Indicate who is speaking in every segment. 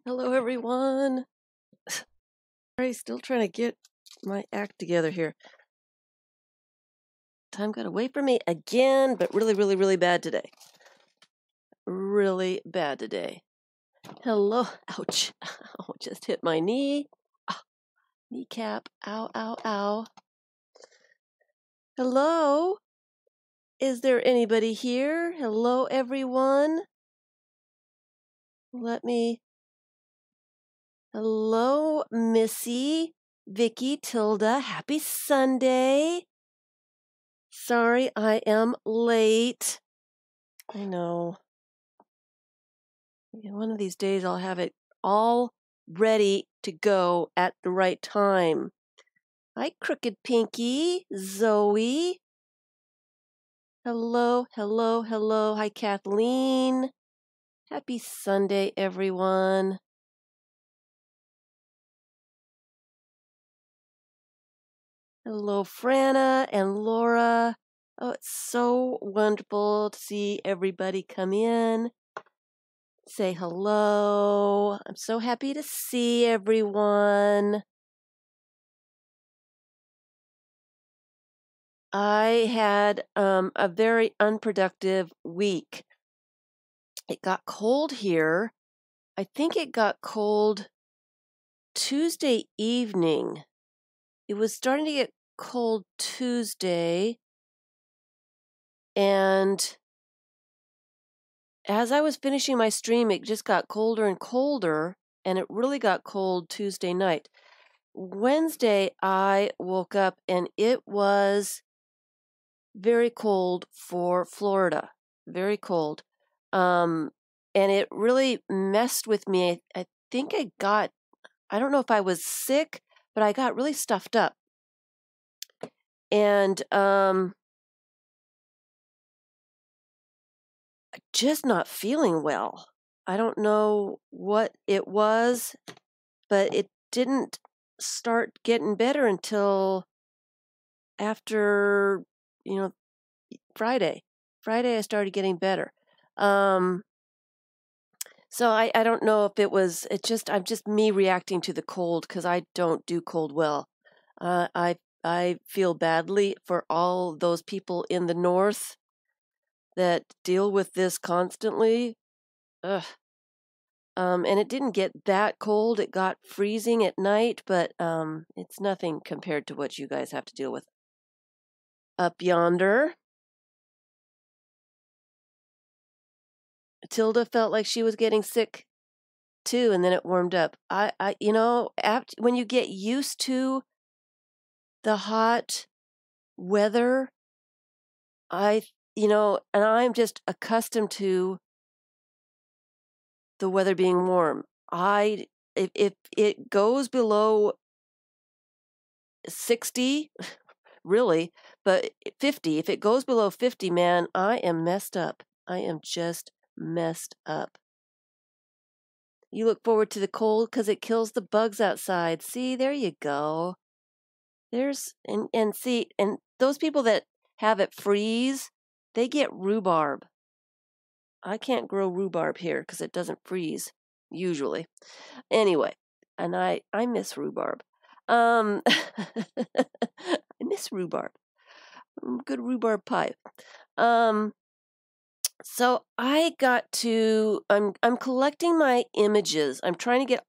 Speaker 1: Hello, everyone. Sorry, still trying to get my act together here. Time got away from me again, but really, really, really bad today. Really bad today. Hello. Ouch. Oh, just hit my knee. Oh, kneecap. Ow, ow, ow. Hello. Is there anybody here? Hello, everyone. Hello, Missy, Vicky, Tilda. Happy Sunday. Sorry, I am late. I know. One of these days I'll have it all ready to go at the right time. Hi, Crooked Pinky, Zoe. Hello, hello, hello. Hi, Kathleen. Happy Sunday, everyone. Hello, Franna and Laura. Oh, it's so wonderful to see everybody come in. Say hello. I'm so happy to see everyone. I had a very unproductive week. It got cold here. I think it got cold Tuesday evening. It was starting to get cold Tuesday. And as I was finishing my stream, it just got colder and colder. And it really got cold Tuesday night. Wednesday, I woke up and it was very cold for Florida. Very cold. And it really messed with me. I think I don't know if I was sick, but I got really stuffed up. And just not feeling well. I don't know what it was, but it didn't start getting better until after, Friday. Friday I started getting better. So I don't know if I'm just me reacting to the cold because I don't do cold well. I feel badly for all those people in the north that deal with this constantly. Ugh. And it didn't get that cold. It got freezing at night, but it's nothing compared to what you guys have to deal with up yonder. Tilda felt like she was getting sick too, and then it warmed up. When you get used to the hot weather, and I'm just accustomed to the weather being warm. If it goes below 60, really, but 50, if it goes below 50, man, I am messed up. I am just messed up. You look forward to the cold because it kills the bugs outside. See, there you go. And those people that have it freeze, they get rhubarb. I can't grow rhubarb here because it doesn't freeze, usually. Anyway, and I miss rhubarb. I miss rhubarb. Good rhubarb pie. So I'm collecting my images. I'm trying to get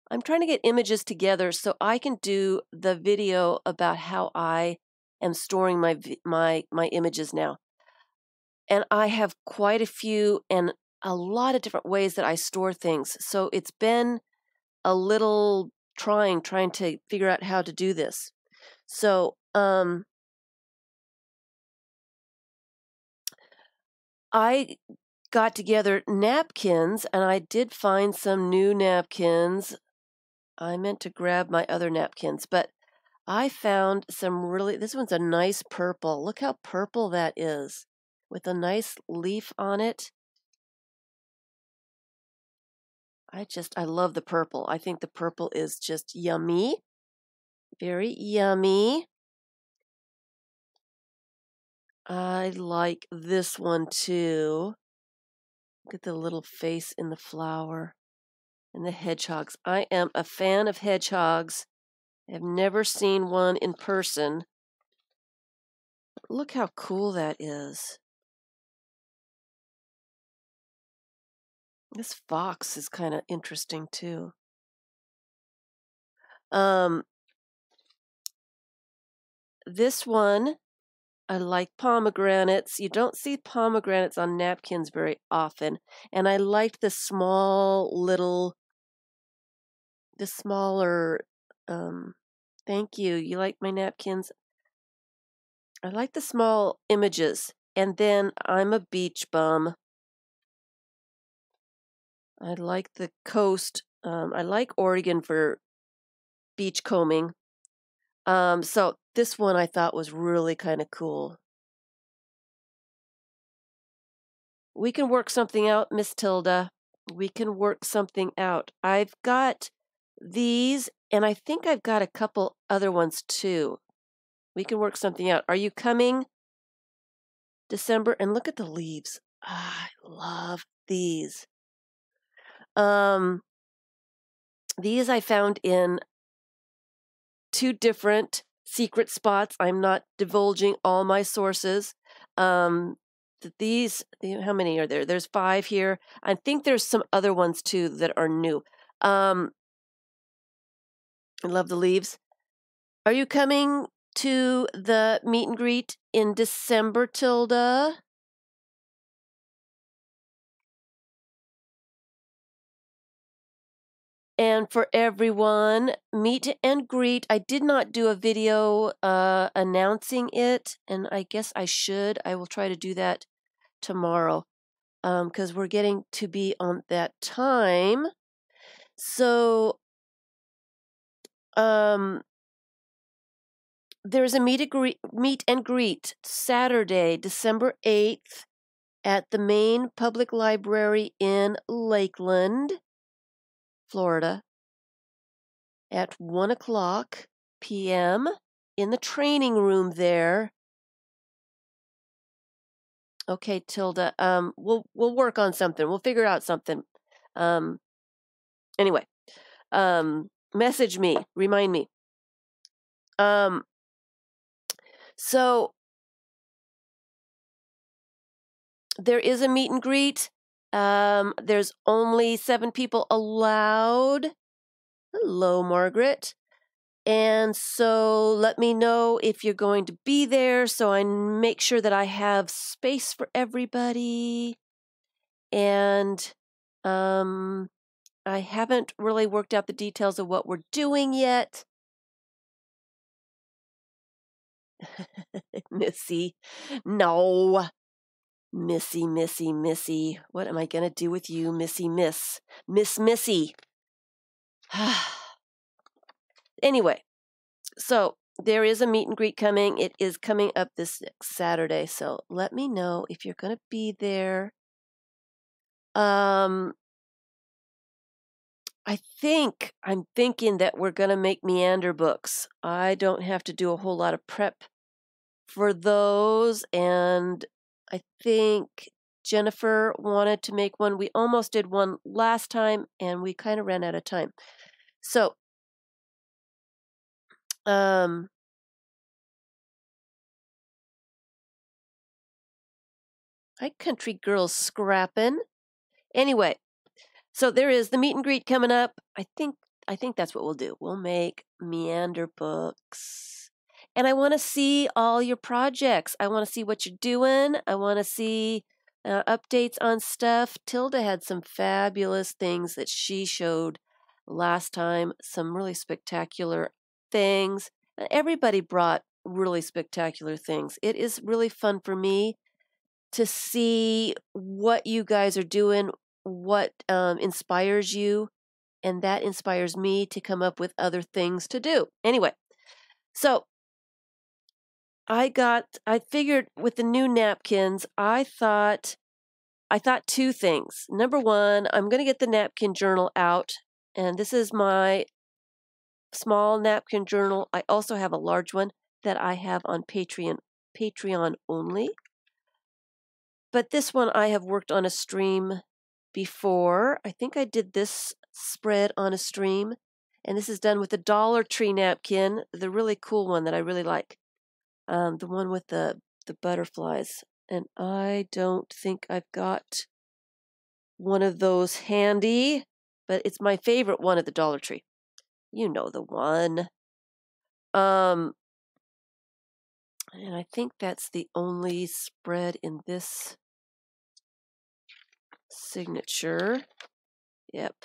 Speaker 1: I'm trying to get images together so I can do the video about how I am storing my images now. And I have quite a few and a lot of different ways that I store things. So it's been a little trying to figure out how to do this. So, I got together napkins, and I did find some new napkins. I meant to grab my other napkins, but I found this one's a nice purple. Look how purple that is with a nice leaf on it. I love the purple. I think the purple is just yummy. Very yummy. I like this one too. Look at the little face in the flower and the hedgehogs. I am a fan of hedgehogs. I've never seen one in person. Look how cool that is. This fox is kind of interesting too. This one, I like pomegranates. You don't see pomegranates on napkins very often. And I like the smaller, thank you. You like my napkins? I like the small images. And then I'm a beach bum. I like the coast. I like Oregon for beach combing. So this one I thought was really kind of cool. We can work something out, Miss Tilda. We can work something out. I've got these, and I think I've got a couple other ones too. We can work something out. Are you coming December? And look at the leaves. I love these. These I found in 2 different secret spots. I'm not divulging all my sources. These, how many are there? There's 5 here. I think there's some other ones too that are new. I love the leaves. Are you coming to the meet and greet in December, Tilda? And for everyone, meet and greet. I did not do a video announcing it, and I guess I should. I will try to do that tomorrow because we're getting to be on that time. So there's a meet and greet Saturday, December 8th at the Main Public Library in Lakeland, Florida, at 1:00 p.m. in the training room there. Okay, Tilda. We'll work on something. We'll figure out something. Anyway, message me, remind me. So there is a meet and greet. There's only 7 people allowed. Hello, Margaret. And so let me know if you're going to be there so I make sure that I have space for everybody. And I haven't really worked out the details of what we're doing yet. Missy. No. Missy. What am I going to do with you, Miss Missy? Anyway, so there is a meet and greet coming. It is coming up this next Saturday. So let me know if you're going to be there. I'm thinking that we're going to make meander books. I don't have to do a whole lot of prep for those. And I think Jennifer wanted to make one. We almost did one last time and we kind of ran out of time. So, hi, country girls scrapping. Anyway, so there is the meet and greet coming up. I think that's what we'll do. We'll make meander books. And I want to see all your projects. I want to see what you're doing. I want to see updates on stuff. Tilda had some fabulous things that she showed last time. Some really spectacular things. Everybody brought really spectacular things. It is really fun for me to see what you guys are doing, what inspires you, and that inspires me to come up with other things to do. Anyway, so I figured with the new napkins, I thought 2 things. Number 1, I'm going to get the Napkin Journal out, and this is my small napkin journal. I also have a large one that I have on Patreon only. But this one I have worked on a stream before. I think I did this spread on a stream, and this is done with the Dollar Tree napkin, the really cool one that I really like, the one with the butterflies. And I don't think I've got one of those handy, but it's my favorite one at the Dollar Tree. You know the one. And I think that's the only spread in this signature. Yep.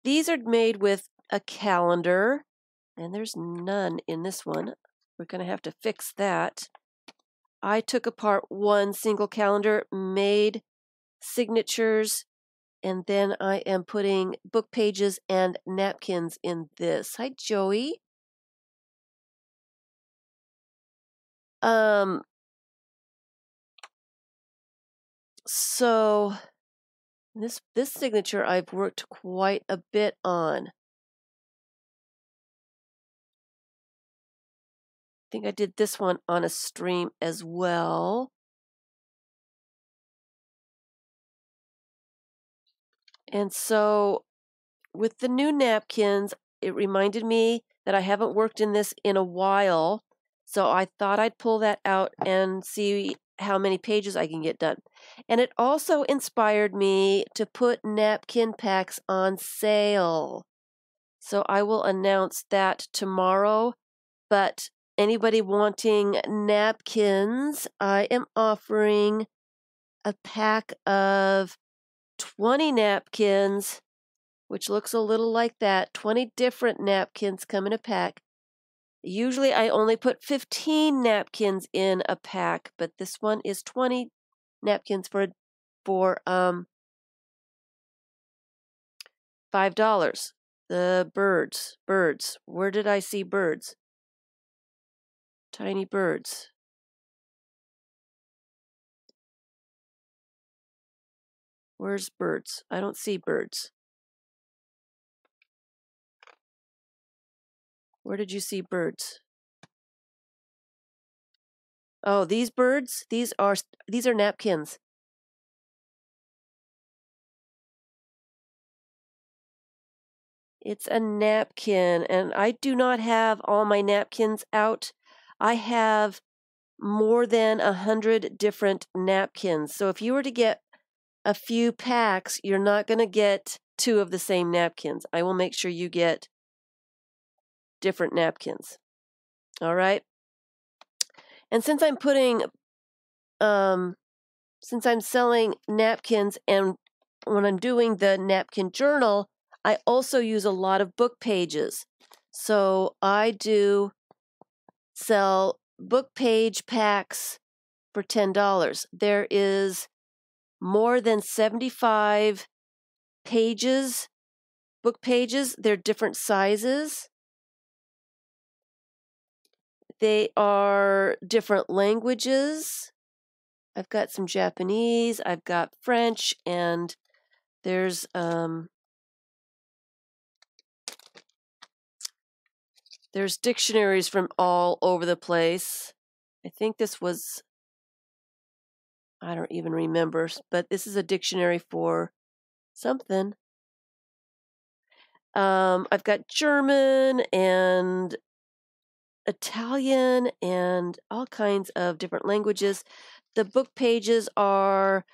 Speaker 1: These are made with a calendar, and there's none in this one. We're going to have to fix that. I took apart one single calendar, made signatures, and then I am putting book pages and napkins in this. Hi, Joey. So this signature I've worked quite a bit on. I think I did this one on a stream as well. And so with the new napkins, it reminded me that I haven't worked in this in a while. So I thought I'd pull that out and see how many pages I can get done. And it also inspired me to put Napkin Packs on sale. So I will announce that tomorrow. But anybody wanting napkins, I am offering a pack of 20 napkins, which looks a little like that. 20 different napkins come in a pack. Usually I only put 15 napkins in a pack, but this one is 20 napkins for $5. The birds. Where did I see birds? Tiny birds. Where's birds? I don't see birds. Where did you see birds? Oh, these birds? These are napkins. It's a napkin, and I do not have all my napkins out. I have more than 100 different napkins. So if you were to get a few packs, you're not going to get 2 of the same napkins. I will make sure you get different napkins. All right? And since I'm since I'm selling napkins, and when I'm doing the Napkin Journal, I also use a lot of book pages. So I do sell book page packs for $10. There is more than 75 pages, book pages. They're different sizes. They are different languages. I've got some Japanese, I've got French, and there's dictionaries from all over the place. I think this was, I don't even remember, but this is a dictionary for something. I've got German and Italian and all kinds of different languages. The book pages are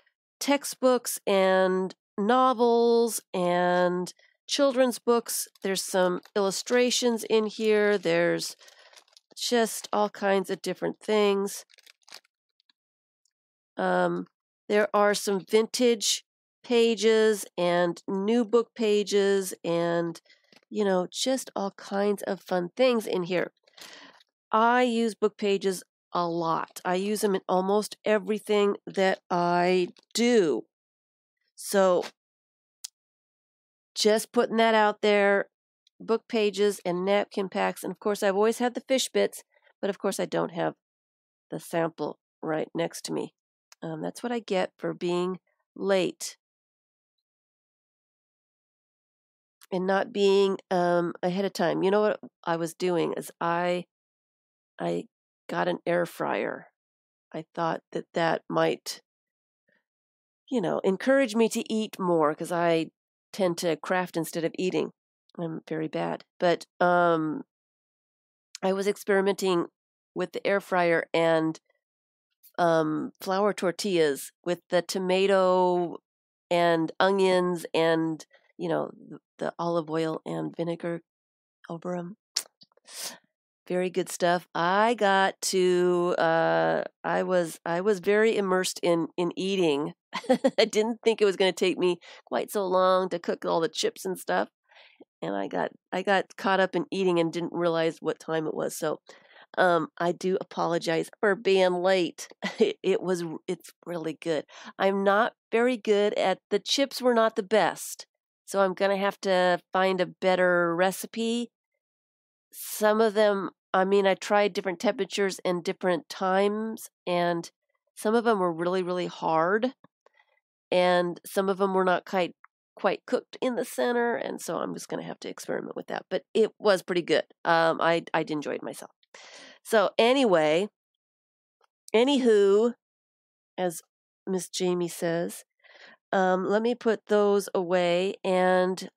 Speaker 1: textbooks and novels and children's books. There's some illustrations in here. There's just all kinds of different things. There are some vintage pages and new book pages and, just all kinds of fun things in here. I use book pages a lot. I use them in almost everything that I do. So just putting that out there, book pages and napkin packs. And of course, I've always had the fish bits, but of course I don't have the sample right next to me. That's what I get for being late and not being ahead of time. You know what I was doing is I got an air fryer. I thought that might encourage me to eat more because I tend to craft instead of eating. I'm very bad. But I was experimenting with the air fryer and flour tortillas with the tomato and onions and, the olive oil and vinegar over them. Very good stuff. I got to I was very immersed in eating. I didn't think it was going to take me quite so long to cook all the chips and stuff, and I got caught up in eating and didn't realize what time it was. So, I do apologize for being late. It's really good. I'm not very good at the chips were not the best. So I'm going to have to find a better recipe. Some of them, I tried different temperatures and different times, and some of them were really, really hard, and some of them were not quite cooked in the center, and so I'm just going to have to experiment with that. But it was pretty good. I enjoyed myself. So anyway, anywho, as Miss Jamie says, let me put those away, and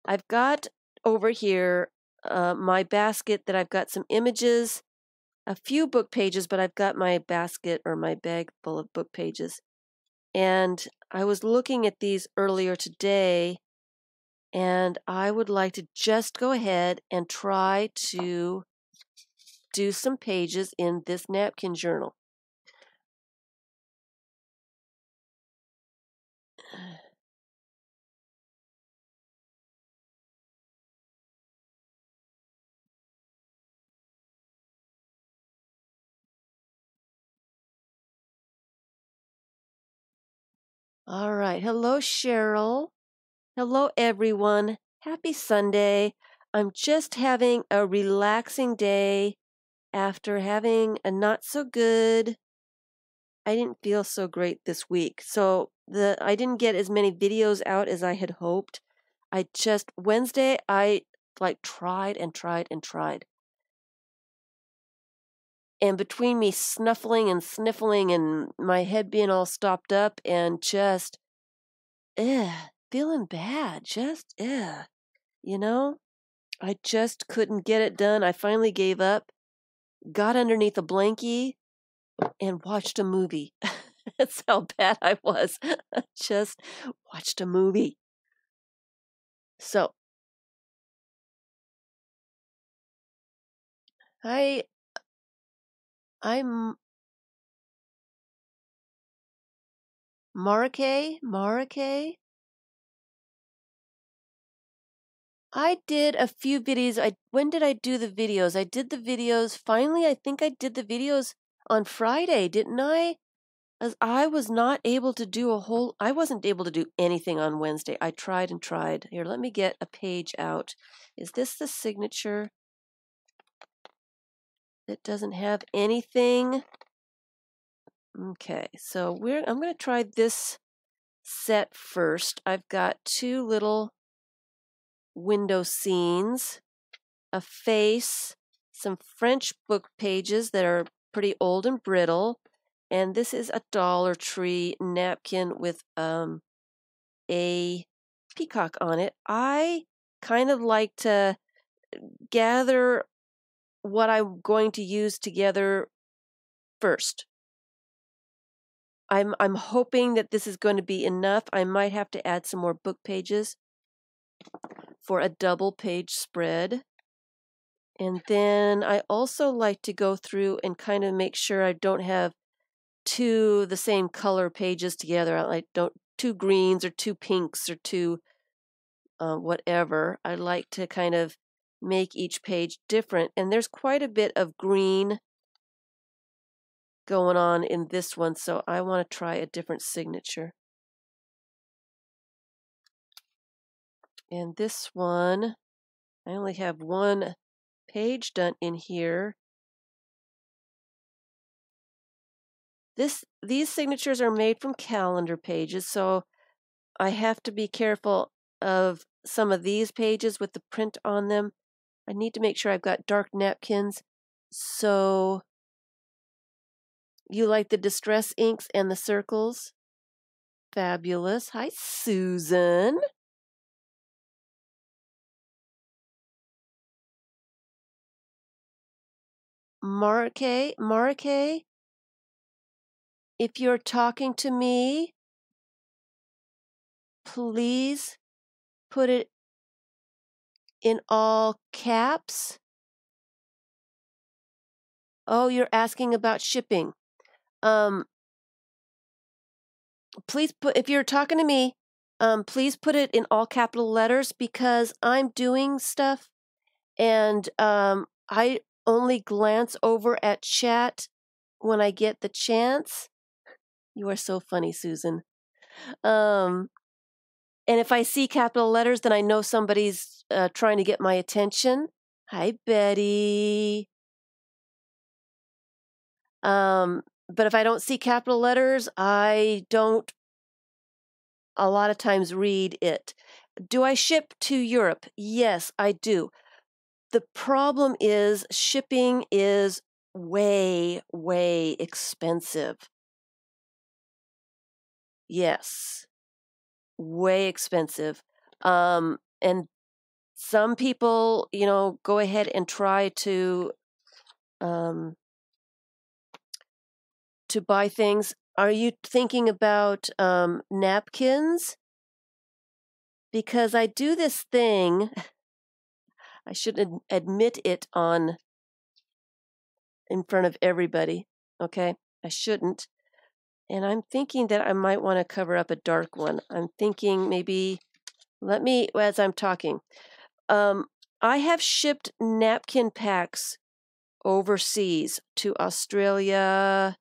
Speaker 1: I've got over here my basket that I've got some images, a few book pages, but I've got my basket or my bag full of book pages. And I was looking at these earlier today, and I would like to just go ahead and try to do some pages in this napkin journal. All right. Hello, Cheryl. Hello, everyone. Happy Sunday. I'm just having a relaxing day after having a not so good. I didn't feel so great this week. So I didn't get as many videos out as I had hoped. Wednesday, I tried and tried and tried. And between me snuffling and sniffling and my head being all stopped up and just, feeling bad. Just, I just couldn't get it done. I finally gave up, got underneath a blankie, and watched a movie. That's how bad I was. I just watched a movie. So, I'm Marake. I did a few videos. When did I do the videos? I did the videos. Finally, I think I did the videos on Friday, didn't I? As I was not able to I wasn't able to do anything on Wednesday. I tried and tried. Here, let me get a page out. Is this the signature that doesn't have anything? Okay, so I'm going to try this set first. I've got two little window scenes, a face, some French book pages that are pretty old and brittle, and this is a Dollar Tree napkin with a peacock on it. I kind of like to gather what I'm going to use together first. I'm hoping that this is going to be enough. I might have to add some more book pages for a double page spread. And then I also like to go through and kind of make sure I don't have two the same color pages together. Two greens or two pinks or two whatever. I like to kind of make each page different. And there's quite a bit of green going on in this one, so I want to try a different signature. And this one, I only have one page done in here. These signatures are made from calendar pages, so I have to be careful of some of these pages with the print on them. I need to make sure I've got dark napkins. So you like the distress inks and the circles? fabulous. Hi, Susan. Marke, if you're talking to me, please put it in all caps. Oh, you're asking about shipping. Please if you're talking to me, please put it in all capital letters because I'm doing stuff and I only glance over at chat when I get the chance. You are so funny, Susan. And if I see capital letters, then I know somebody's trying to get my attention. Hi, Betty. But if I don't see capital letters, I don't a lot of times read it. Do I ship to Europe? Yes, I do. The problem is shipping is way, way expensive. Yes, way expensive. And some people, go ahead and try to buy things. Are you thinking about napkins? Because I do this thing, I shouldn't admit it in front of everybody, okay? I shouldn't. And I'm thinking that I might want to cover up a dark one. I'm thinking maybe, as I'm talking, I have shipped napkin packs overseas to Australia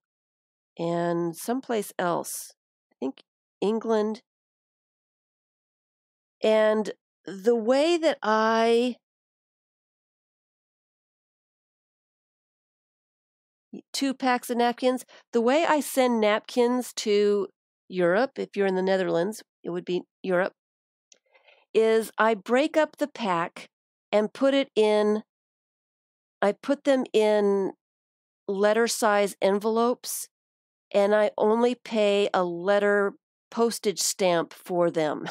Speaker 1: and someplace else. I think England. And the way that two packs of napkins, the way I send napkins to Europe, if you're in the Netherlands, it would be Europe, is I break up the pack and I put them in letter size envelopes, and I only pay a letter postage stamp for them.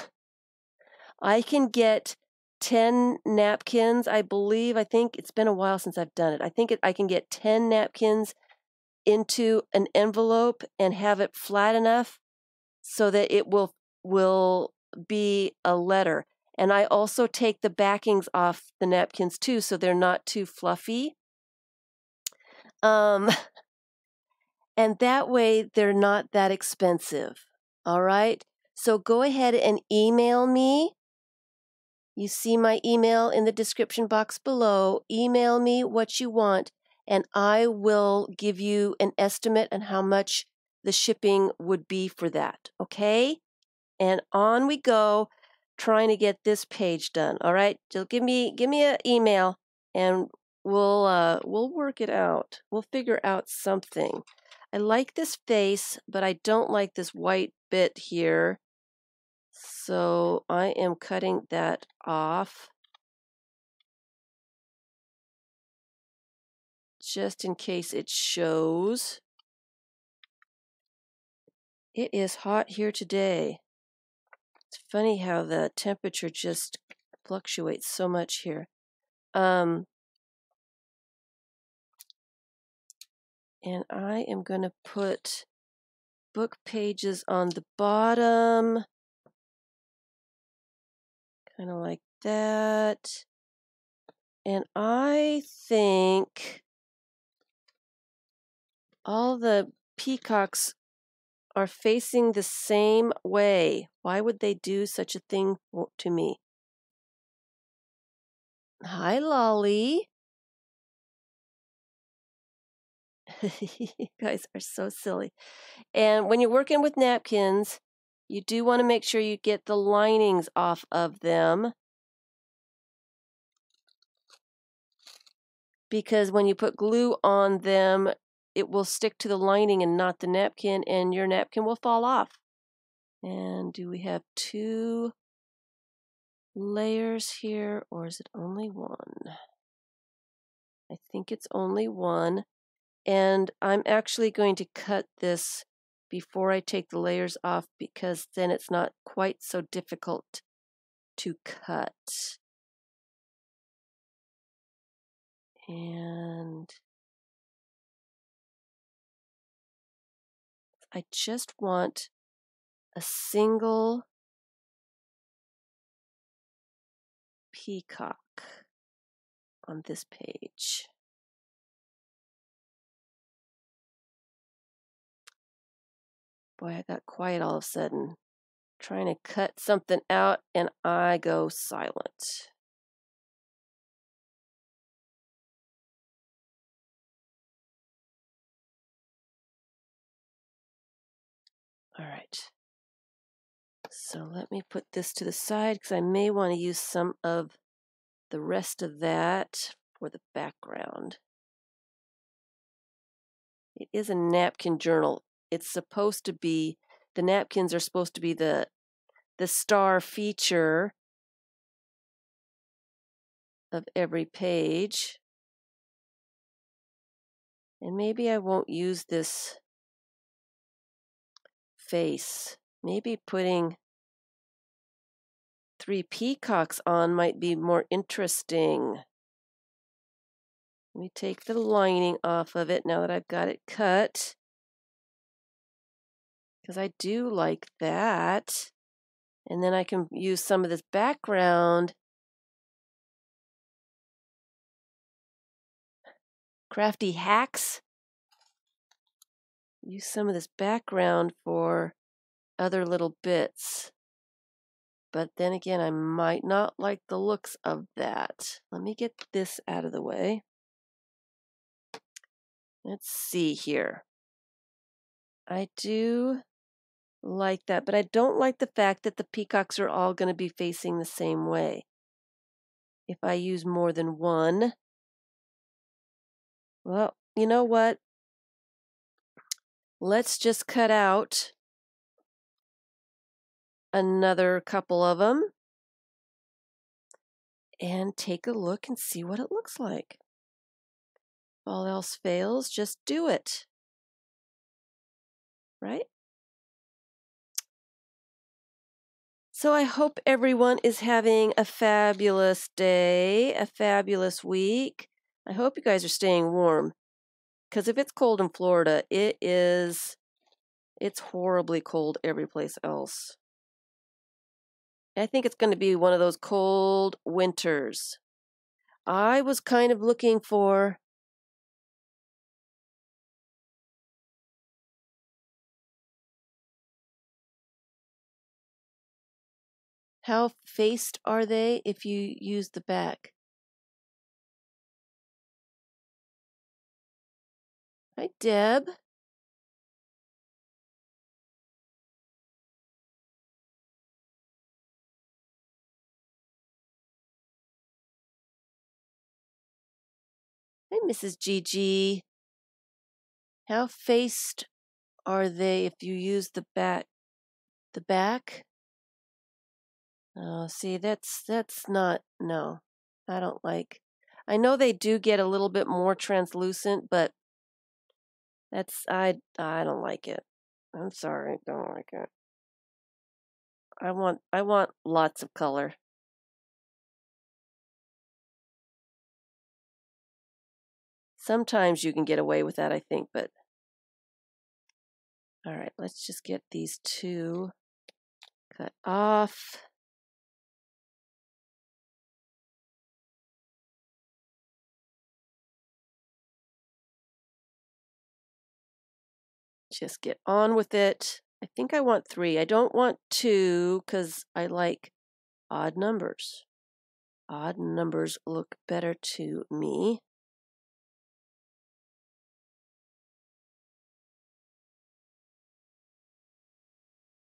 Speaker 1: I can get 10 napkins, I think it's been a while since I've done it. I can get 10 napkins into an envelope and have it flat enough so that it will be a letter. And I also take the backings off the napkins too, so they're not too fluffy. And that way they're not that expensive. All right. So go ahead and email me. You see my email in the description box below. Email me what you want, and I will give you an estimate on how much the shipping would be for that. Okay? And on we go, trying to get this page done. All right? So give me an email, and we'll work it out. We'll figure out something. I like this face, but I don't like this white bit here. So I am cutting that off just in case it shows. It is hot here today. It's funny how the temperature just fluctuates so much here. And I am going to put book pages on the bottom. Kind of like that. And I think all the peacocks are facing the same way. Why would they do such a thing to me? Hi, Lolly. You guys are so silly. And when you're working with napkins, you do want to make sure you get the linings off of them. Because when you put glue on them, it will stick to the lining and not the napkin, and your napkin will fall off. And do we have 2 layers here, or is it only 1? I think it's only 1. And I'm actually going to cut this before I take the layers off, because then it's not quite so difficult to cut. And I just want a single peacock on this page. Boy, I got quiet all of a sudden. Trying to cut something out and I go silent. All right. So let me put this to the side because I may want to use some of the rest of that for the background. It is a napkin journal. It's supposed to be, the napkins are supposed to be the star feature of every page. And maybe I won't use this face. Maybe putting 3 peacocks on might be more interesting. Let me take the lining off of it now that I've got it cut, because I do like that. And then I can use some of this background. Crafty hacks. Use some of this background for other little bits. But then again, I might not like the looks of that. Let me get this out of the way. Let's see here. I do like that, but I don't like the fact that the peacocks are all going to be facing the same way. If I use more than one, well, you know what? Let's just cut out another couple of them and take a look and see what it looks like. If all else fails, just do it. Right? So I hope everyone is having a fabulous day, a fabulous week. I hope you guys are staying warm, because if it's cold in Florida, it's horribly cold every place else. I think it's going to be one of those cold winters. I was kind of looking for how faced are they if you use the back. Hi, Deb. Hi, Mrs. Gigi. How faced are they if you use the back? The back? Oh, see, that's not, no, I don't like. I know they do get a little bit more translucent, but I don't like it. I'm sorry, don't like it. I want lots of color. Sometimes you can get away with that, I think, but all right, let's just get these two cut off. Just get on with it. I think I want 3. I don't want 2 because I like odd numbers. Odd numbers look better to me.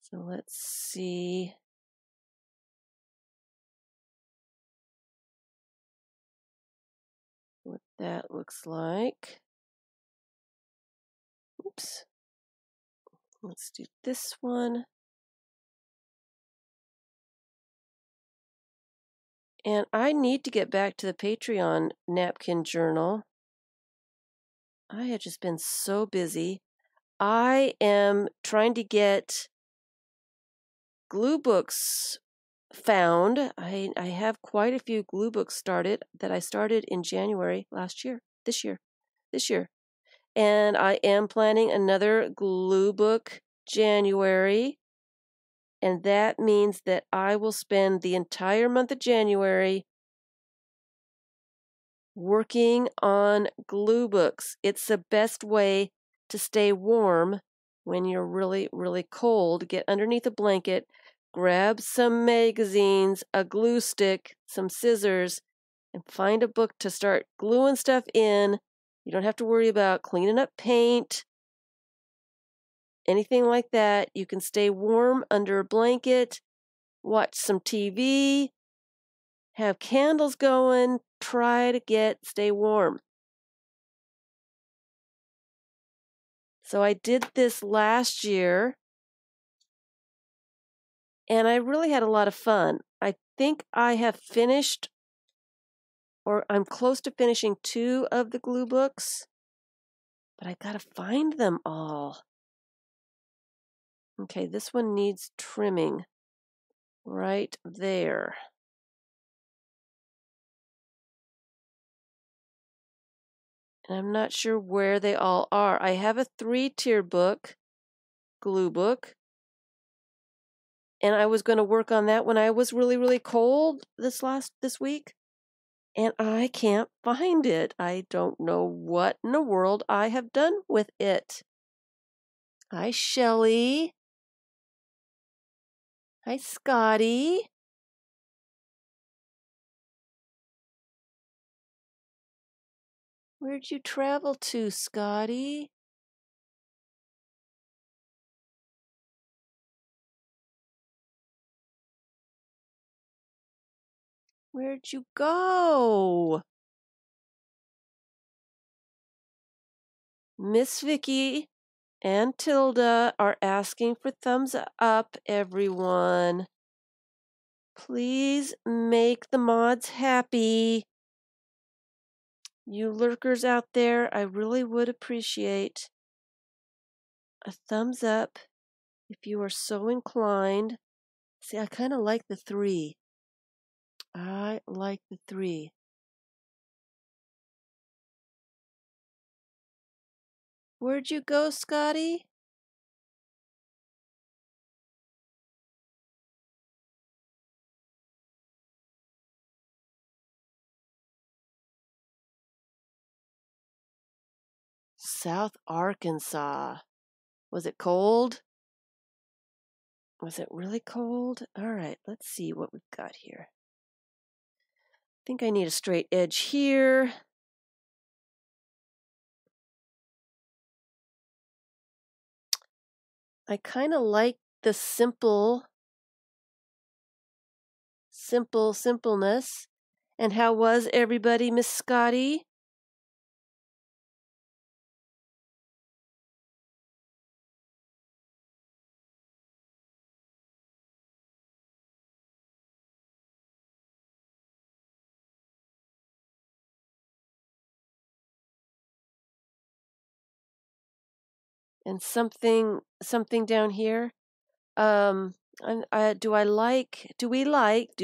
Speaker 1: So let's see. What that looks like. Oops. Let's do this one. And I need to get back to the Patreon napkin journal. I have just been so busy. I am trying to get glue books found. I have quite a few glue books started that I started in January this year. And I am planning another glue book January. And that means that I will spend the entire month of January working on glue books. It's the best way to stay warm when you're really, really cold. Get underneath a blanket, grab some magazines, a glue stick, some scissors, and find a book to start gluing stuff in. You don't have to worry about cleaning up paint, anything like that. You can stay warm under a blanket, watch some TV, have candles going, try to stay warm. So I did this last year, and I really had a lot of fun. I think I have finished, or I'm close to finishing 2 of the glue books, but I gotta find them all. Okay, this one needs trimming right there. And I'm not sure where they all are. I have a 3-tier book, glue book, and I was going to work on that when I was really, really cold this week, and I can't find it. I don't know what in the world I have done with it. Hi, Shelley. Hi, Scotty. Where'd you travel to, Scotty? Where'd you go? Miss Vicky and Tilda are asking for thumbs up, everyone. Please make the mods happy. You lurkers out there, I really would appreciate a thumbs up if you are so inclined. See, I kind of like the 3. I like the 3. Where'd you go, Scotty? South Arkansas. Was it cold? Was it really cold? All right, let's see what we've got here. I think I need a straight edge here. I kind of like the simpleness. And how was everybody, Miss Scotty? And something down here. Do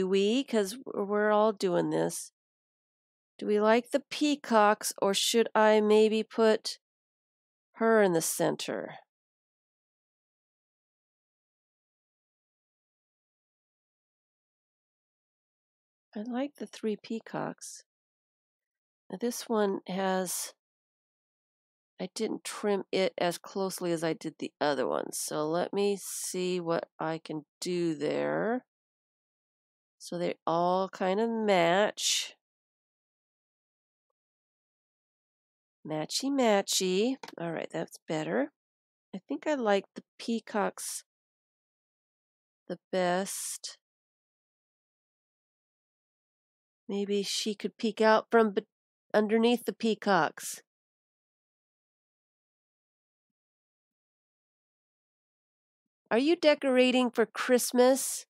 Speaker 1: we, because we're all doing this. Do we like the peacocks, or should I maybe put her in the center? I like the 3 peacocks. Now this one I didn't trim it as closely as I did the other ones. So let me see what I can do there. So they all kind of match. Matchy matchy. All right, that's better. I think I like the peacocks the best. Maybe she could peek out from underneath the peacocks. Are you decorating for Christmas,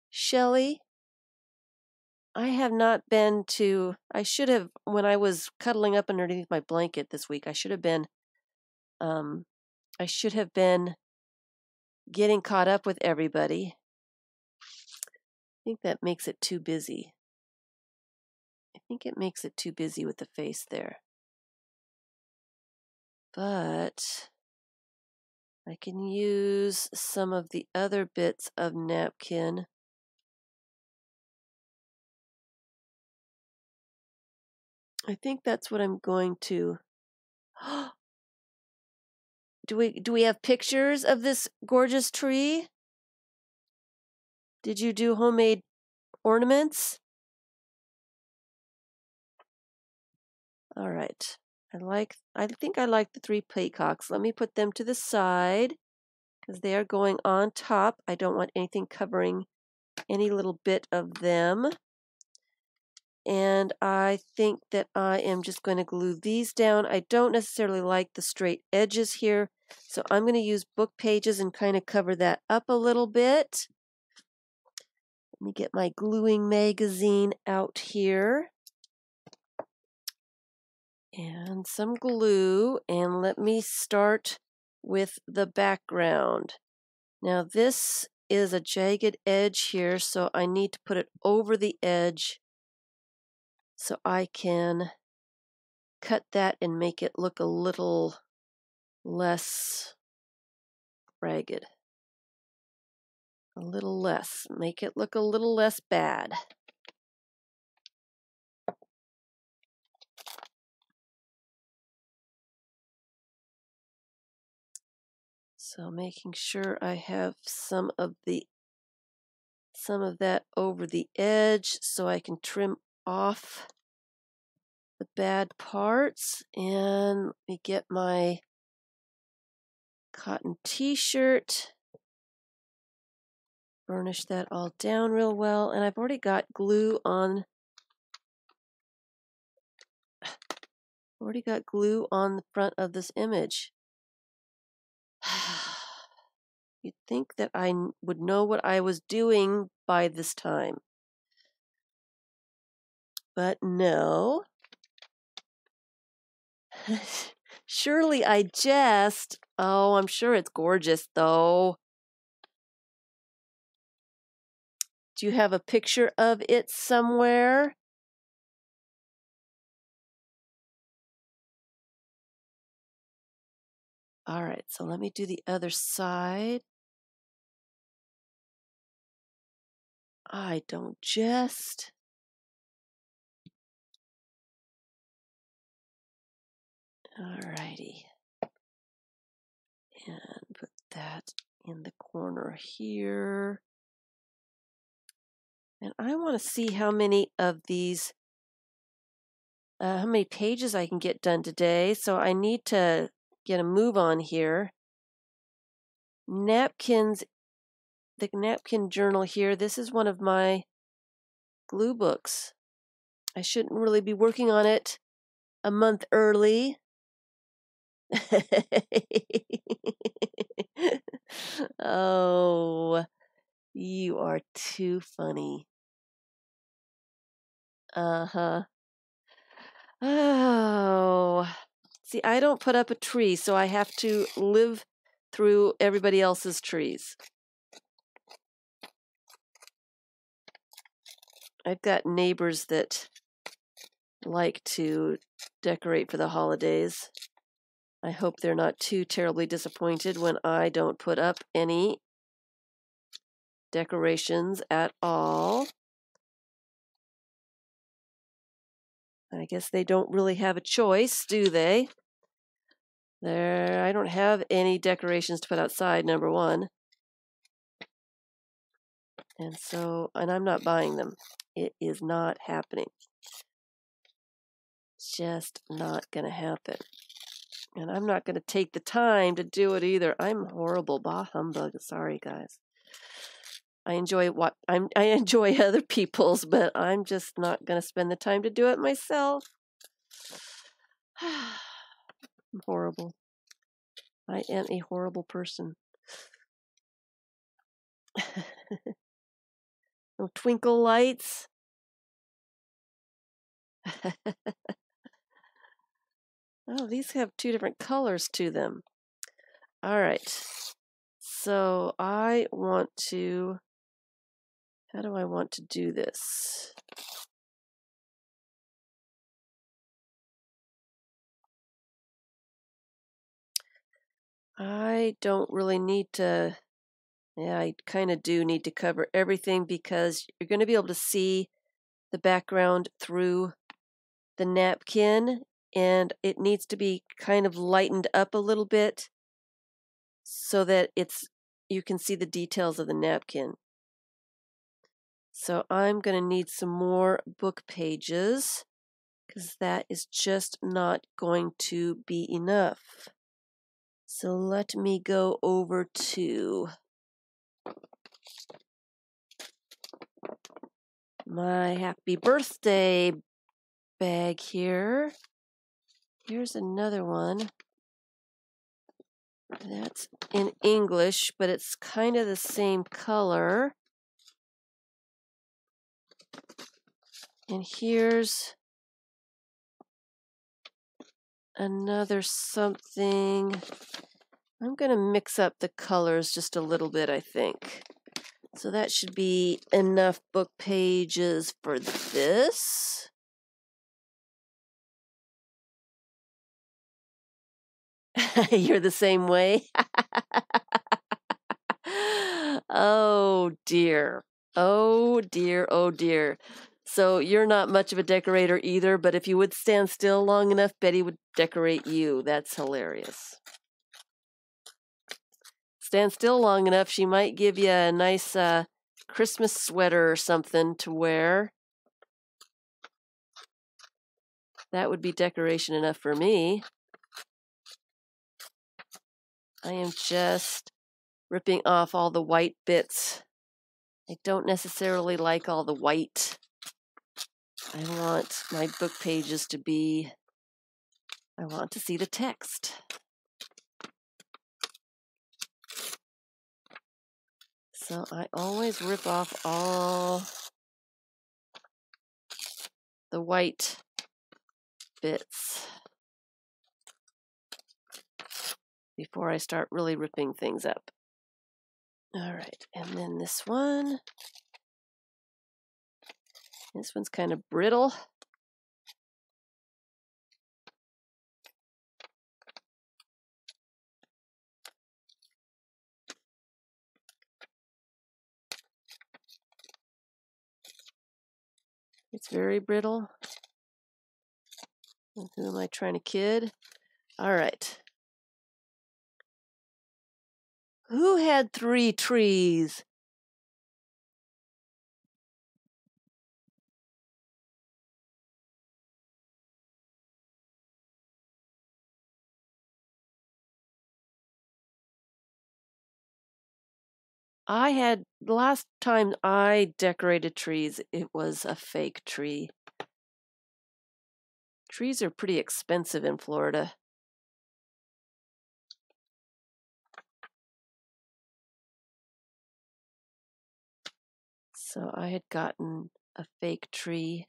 Speaker 1: Shelley? I have not been to, I should have, when I was cuddling up underneath my blanket this week, I should have been I should have been getting caught up with everybody. I think that makes it too busy. I think it makes it too busy with the face there. But I can use some of the other bits of napkin. I think that's what I'm going to. Do we have pictures of this gorgeous tree? Did you do homemade ornaments? All right. I think I like the 3 peacocks. Let me put them to the side because they are going on top. I don't want anything covering any little bit of them. And I think that I am just going to glue these down. I don't necessarily like the straight edges here, so I'm going to use book pages and kind of cover that up a little bit. Let me get my gluing magazine out here. And some glue, and let me start with the background. Now this is a jagged edge here, so I need to put it over the edge so I can cut that and make it look a little less ragged. A little less. Make it look a little less bad. So making sure I have some of that over the edge so I can trim off the bad parts. And let me get my cotton t-shirt, burnish that all down real well, and I've already got glue on the front of this image. You'd think that I would know what I was doing by this time. But no. Surely I jest. Oh, I'm sure it's gorgeous though. Do you have a picture of it somewhere? All right, so let me do the other side. I don't jest. All righty. And put that in the corner here. And I want to see how many of these, how many pages I can get done today. So I need to get a move on here. Napkins, the Napkin Journal here. This is one of my glue books. I shouldn't really be working on it a month early. Oh, you are too funny. Uh-huh. Oh. See, I don't put up a tree, so I have to live through everybody else's trees. I've got neighbors that like to decorate for the holidays. I hope they're not too terribly disappointed when I don't put up any decorations at all. I guess they don't really have a choice, do they? I don't have any decorations to put outside, number one. And I'm not buying them. It is not happening. It's just not going to happen. And I'm not going to take the time to do it either. I'm horrible. Bah humbug. Sorry, guys. I enjoy other people's, but I'm just not going to spend the time to do it myself. I'm horrible. I am a horrible person. No twinkle lights. Oh, these have 2 different colors to them. All right. So I want to, how do I want to do this? I don't really need to, yeah, I kind of do need to cover everything because you're going to be able to see the background through the napkin, and it needs to be kind of lightened up a little bit so that you can see the details of the napkin. So I'm going to need some more book pages because that is just not going to be enough. So let me go over to my happy birthday bag here. Here's another one. That's in English, but it's kind of the same color. And here's another something. I'm going to mix up the colors just a little bit, I think. So that should be enough book pages for this. You're the same way? Oh dear. Oh dear, oh dear. So you're not much of a decorator either, but if you would stand still long enough, Betty would decorate you. That's hilarious. Stand still long enough, she might give you a nice Christmas sweater or something to wear. That would be decoration enough for me. I am just ripping off all the white bits. I don't necessarily like all the white. I want my book pages to be, I want to see the text. So I always rip off all the white bits before I start really ripping things up. All right, and then this one. This one's kind of brittle. It's very brittle. Who am I trying to kid? All right. Who had 3 trees? The last time I decorated trees, it was a fake tree. Trees are pretty expensive in Florida. So I had gotten a fake tree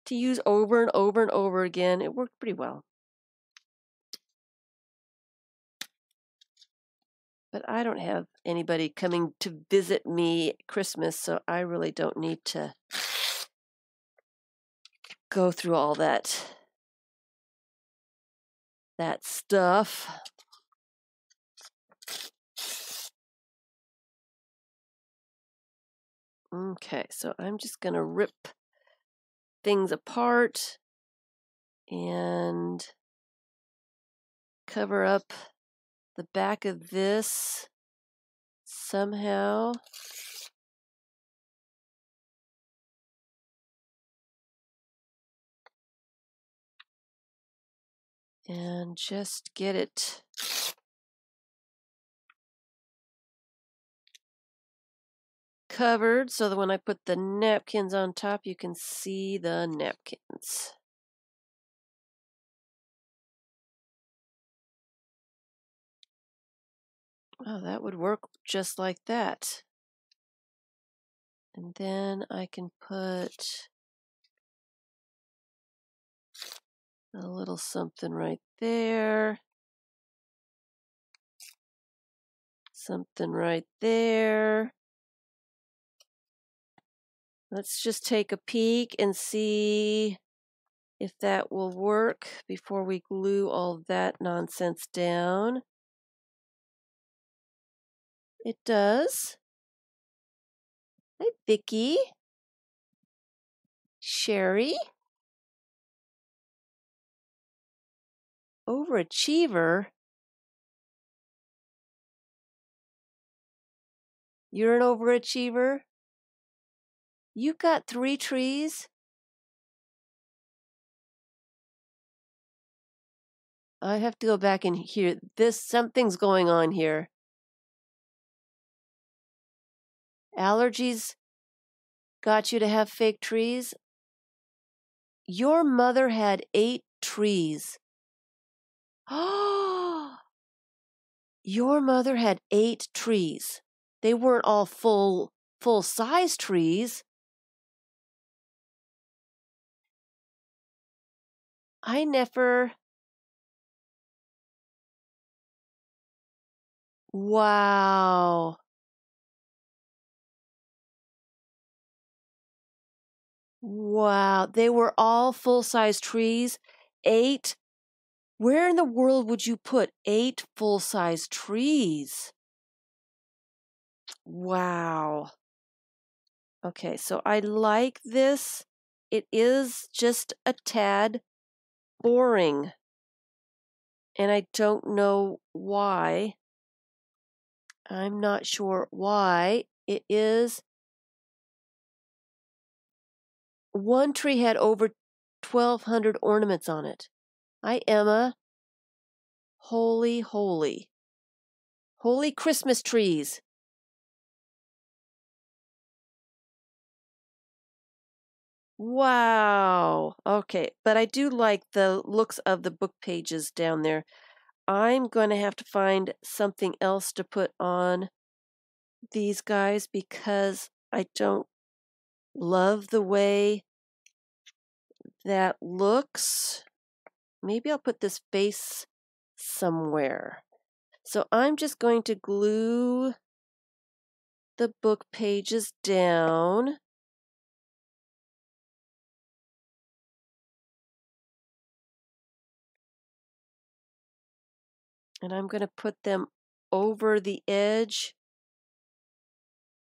Speaker 1: to use over and over and over again. It worked pretty well. But I don't have anybody coming to visit me at Christmas, so I really don't need to go through all that stuff. Okay, so I'm just going to rip things apart and cover up the back of this somehow. And just get it covered so that when I put the napkins on top, you can see the napkins. Oh, that would work just like that. And then I can put a little something right there. Something right there. Let's just take a peek and see if that will work before we glue all that nonsense down. It does. Hi, Vicky. Sherry. Overachiever? You're an overachiever? You got 3 trees? I have to go back and hear this. Something's going on here. Allergies got you to have fake trees? Your mother had 8 trees. Oh, your mother had 8 trees. They weren't all full-size trees. I never. Wow. Wow. They were all full-size trees. 8. Where in the world would you put 8 full-size trees? Wow. Okay, so I like this. It is just a tad boring. And I don't know why. I'm not sure why. It is. One tree had over 1,200 ornaments on it. Hi, Emma. Holy, holy. Holy Christmas trees. Wow. Okay, but I do like the looks of the book pages down there. I'm going to have to find something else to put on these guys because I don't love the way that looks. Maybe I'll put this face somewhere. So I'm just going to glue the book pages down. And I'm going to put them over the edge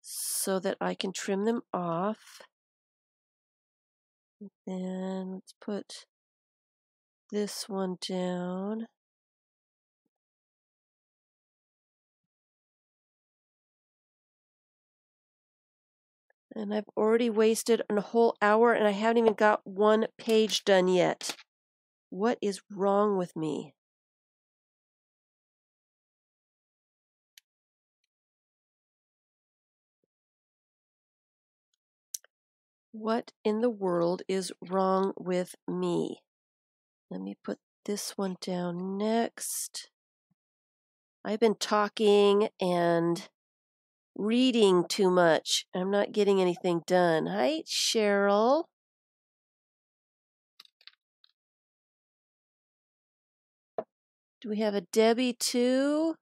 Speaker 1: so that I can trim them off. And let's put this one down. And I've already wasted a whole hour and I haven't even got one page done yet. What is wrong with me? What in the world is wrong with me? Let me put this one down next. I've been talking and reading too much. I'm not getting anything done. Hi, Cheryl. Do we have a Debbie too?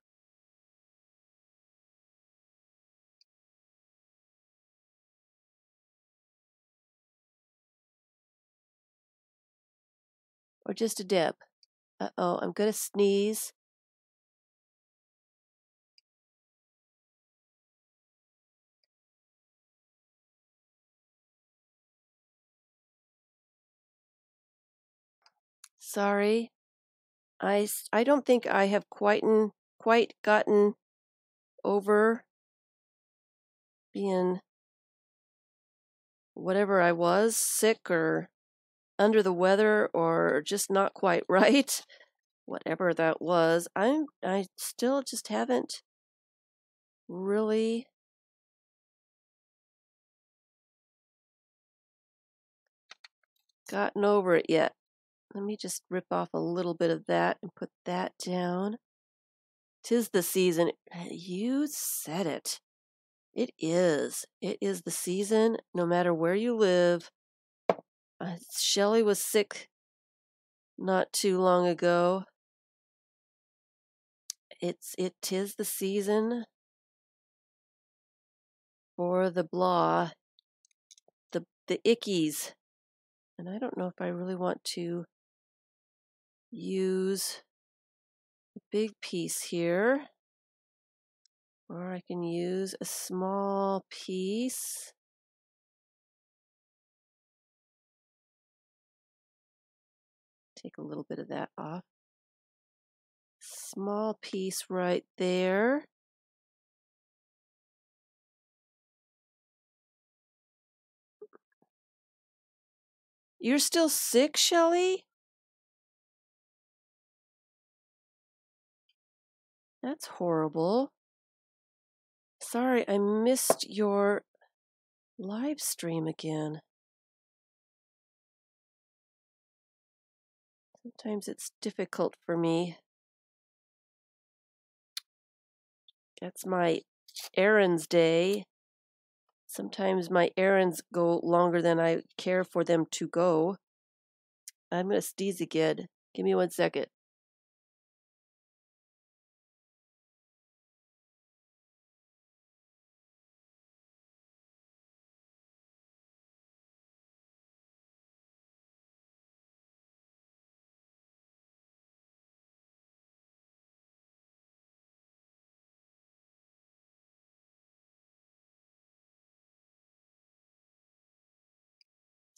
Speaker 1: Or just a Deb? Uh-oh, I'm going to sneeze. Sorry. I don't think I have quite gotten over being whatever I was, sick or under the weather or just not quite right. Whatever that was. I still just haven't really gotten over it yet. Let me just rip off a little bit of that and put that down. 'Tis the season. You said it. It is. It is the season no matter where you live. Shelley was sick not too long ago. It 'tis the season. for the blah, the ickies. And I don't know if I really want to use a big piece here, or I can use a small piece. Take a little bit of that off. Small piece right there. You're still sick, Shelley? That's horrible. Sorry, I missed your live stream again. Sometimes it's difficult for me. That's my errands day. Sometimes my errands go longer than I care for them to go. I'm going to sneeze again. Give me 1 second.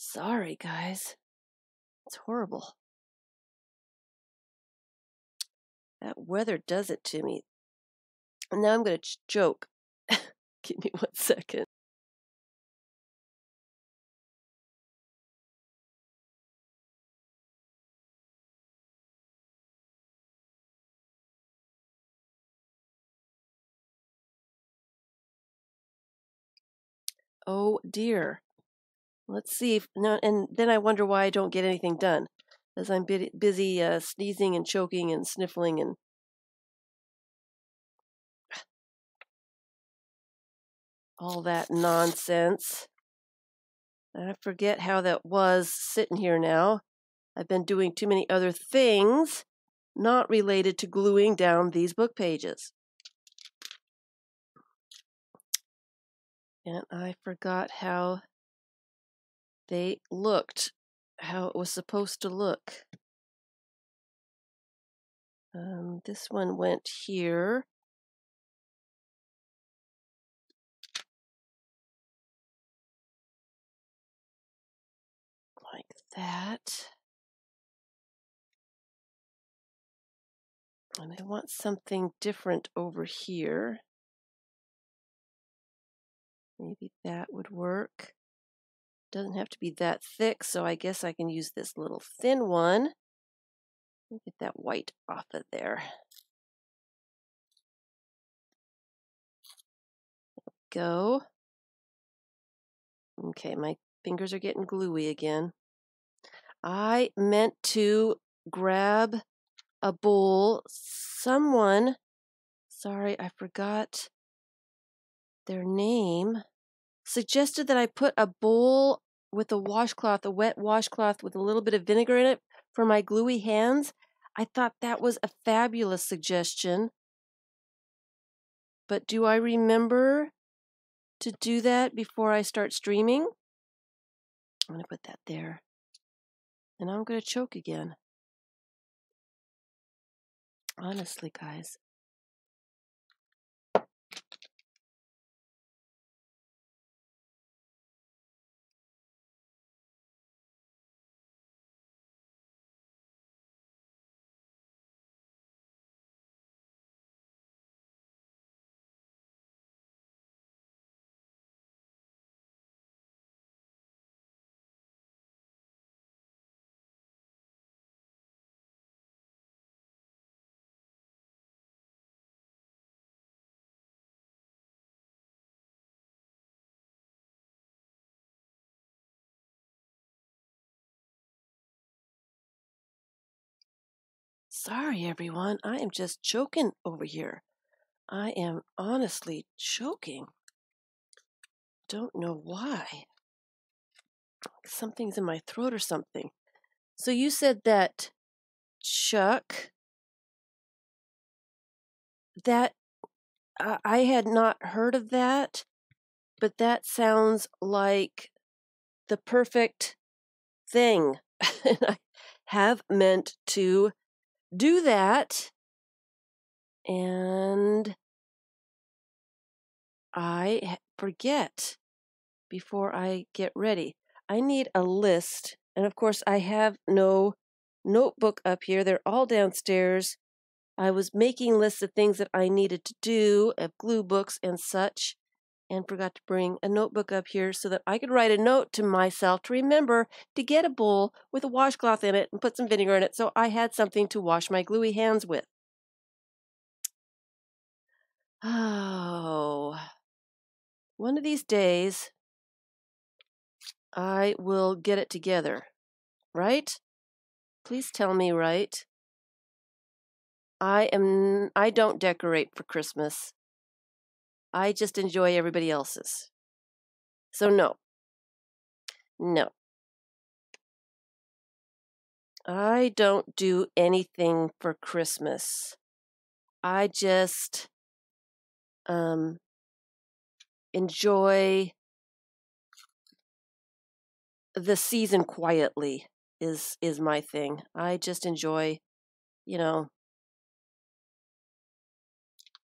Speaker 1: Sorry, guys. It's horrible. That weather does it to me. And now I'm going to choke. Give me 1 second. Oh dear. Let's see if no, and then I wonder why I don't get anything done, as I'm busy sneezing and choking and sniffling and all that nonsense. I forget how that was sitting here now. I've been doing too many other things not related to gluing down these book pages. And I forgot how they looked, how it was supposed to look. This one went here. Like that. And I want something different over here. Maybe that would work. Doesn't have to be that thick, so I guess I can use this little thin one. Get that white off of there. Go. Okay, my fingers are getting gluey again. I meant to grab a bowl. Someone, sorry, I forgot their name, suggested that I put a bowl with a washcloth, a wet washcloth with a little bit of vinegar in it for my gluey hands. I thought that was a fabulous suggestion. But do I remember to do that before I start streaming? I'm going to put that there. And I'm going to choke again. Honestly, guys. Sorry, everyone. I am just choking over here. I am honestly choking. Don't know why. Something's in my throat or something. So you said that Chuck, that I had not heard of that. But that sounds like the perfect thing. And I have meant to do that. And I forget before I get ready. I need a list. And of course, I have no notebook up here. They're all downstairs. I was making lists of things that I needed to do, of glue books and such, and forgot to bring a notebook up here so that I could write a note to myself to remember to get a bowl with a washcloth in it and put some vinegar in it so I had something to wash my gluey hands with. Oh, one of these days I will get it together, right? Please tell me right. I don't decorate for Christmas. I just enjoy everybody else's. So no. I don't do anything for Christmas. I just enjoy the season quietly is my thing. I just enjoy,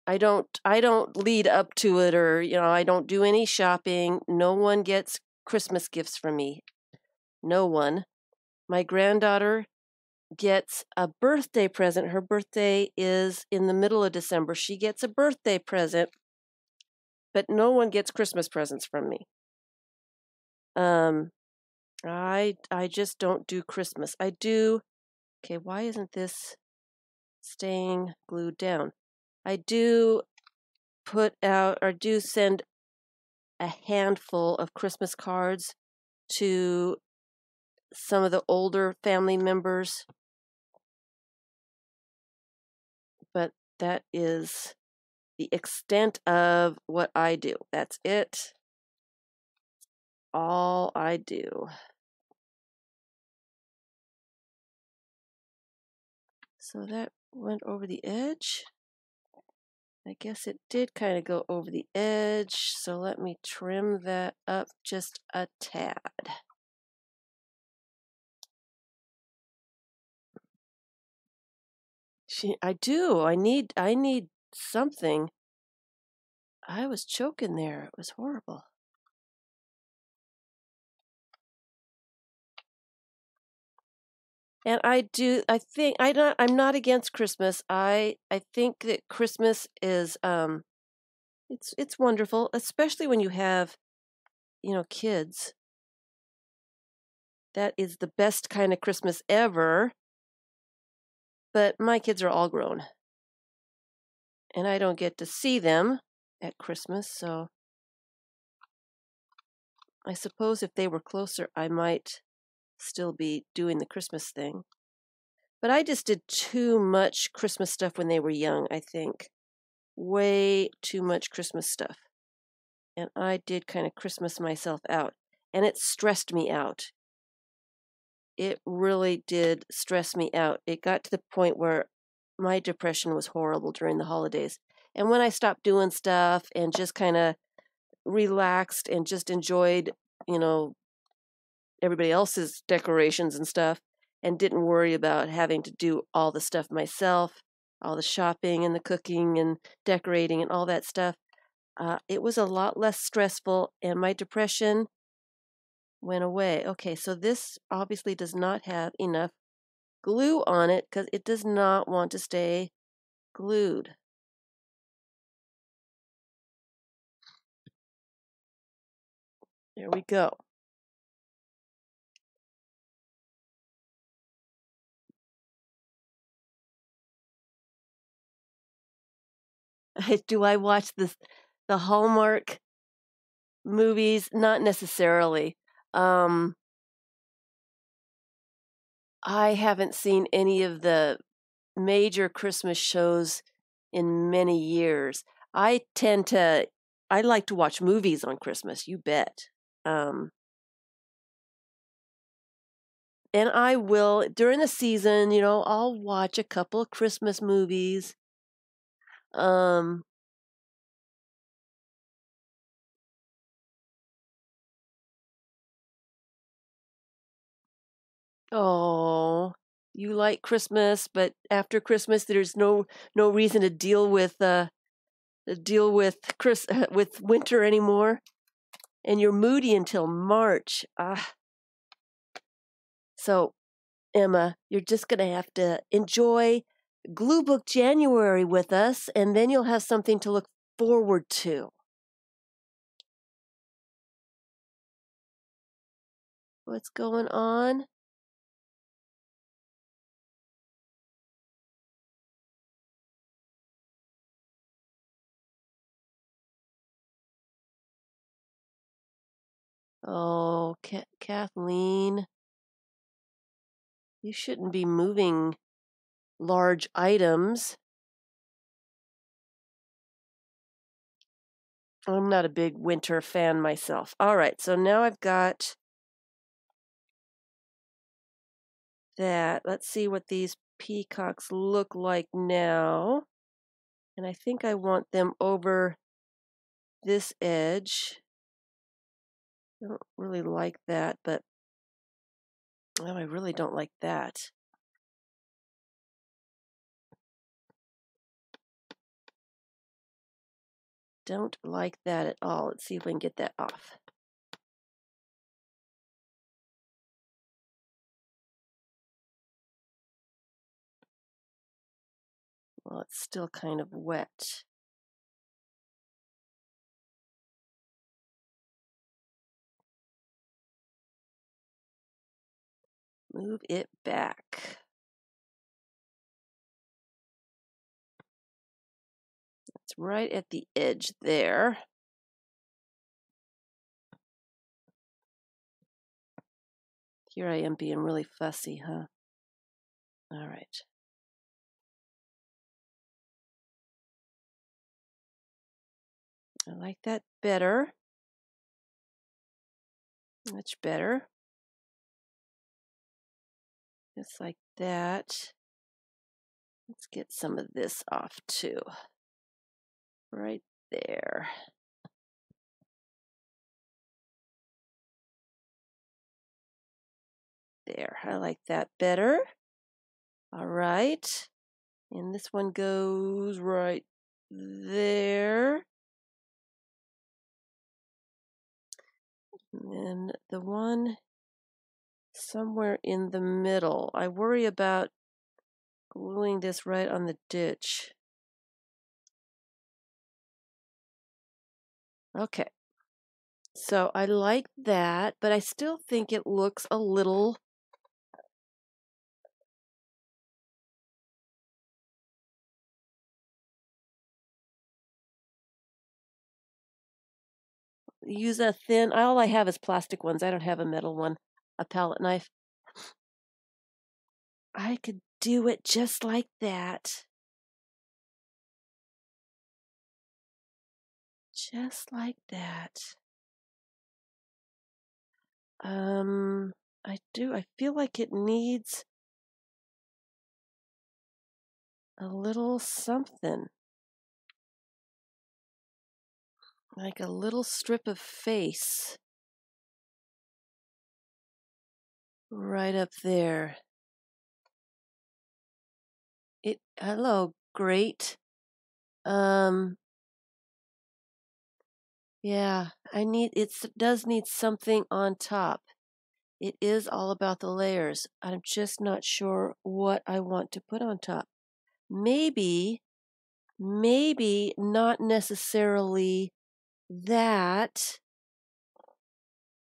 Speaker 1: I don't lead up to it, or I don't do any shopping. No one gets Christmas gifts from me. No one. My granddaughter gets a birthday present. Her birthday is in the middle of December. She gets a birthday present, but no one gets Christmas presents from me. I just don't do Christmas. I do. Okay, why isn't this staying glued down? I do put out or do send a handful of Christmas cards to some of the older family members, but that is the extent of what I do. That's it. All I do. So that went over the edge. I guess it did kind of go over the edge, so let me trim that up just a tad. I do. I need something. I was choking there. It was horrible. And I'm not against Christmas. I think that Christmas is it's wonderful, especially when you have, kids. That is the best kind of Christmas ever. But my kids are all grown. And I don't get to see them at Christmas, so I suppose if they were closer, I might still be doing the Christmas thing. But I just did too much Christmas stuff when they were young, I think. Way too much Christmas stuff. And I did kind of Christmas myself out. And it stressed me out. It really did stress me out. It got to the point where my depression was horrible during the holidays. And when I stopped doing stuff and just kind of relaxed and just enjoyed, everybody else's decorations and stuff, and didn't worry about having to do all the stuff myself, all the shopping and the cooking and decorating and all that stuff, it was a lot less stressful, and my depression went away. Okay, so this obviously does not have enough glue on it because it does not want to stay glued. There we go. Do I watch the Hallmark movies? Not necessarily. I haven't seen any of the major Christmas shows in many years. I like to watch movies on Christmas, you bet. And I will, during the season, I'll watch a couple of Christmas movies. Oh, you like Christmas, but after Christmas, there's no reason to deal with with winter anymore, and you're moody until March. So Emma, you're just gonna have to enjoy Glue Book January with us, and then you'll have something to look forward to. What's going on? Oh, Kathleen, you shouldn't be moving large items. I'm not a big winter fan myself. All right, so now I've got that. Let's see what these peacocks look like now. And I think I want them over this edge. I don't really like that, but I really don't like that. Don't like that at all. Let's see if we can get that off. Well, it's still kind of wet. Move it back. It's right at the edge there. Here I am being really fussy, huh? All right. I like that better. Much better. Just like that. Let's get some of this off too. Right there. There, I like that better. All right. And this one goes right there. And the one somewhere in the middle. I worry about gluing this right on the ditch. Okay. So I like that, but I still think it looks a little use a thin, all I have is plastic ones. I don't have a metal one, a palette knife. I could do it just like that. Just like that. I feel like it needs a little something. Like a little strip of face. Right up there. Hello, great. Yeah, it does need something on top. It is all about the layers. I'm just not sure what I want to put on top. Maybe not necessarily that,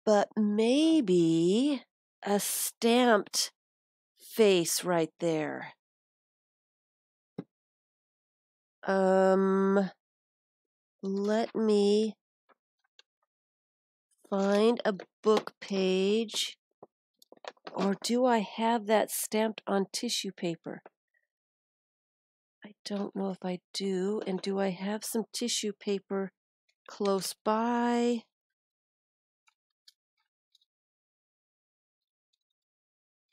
Speaker 1: but maybe a stamped face right there. Let me find a book page. Or do I have that stamped on tissue paper? I don't know if I do. And do I have some tissue paper close by?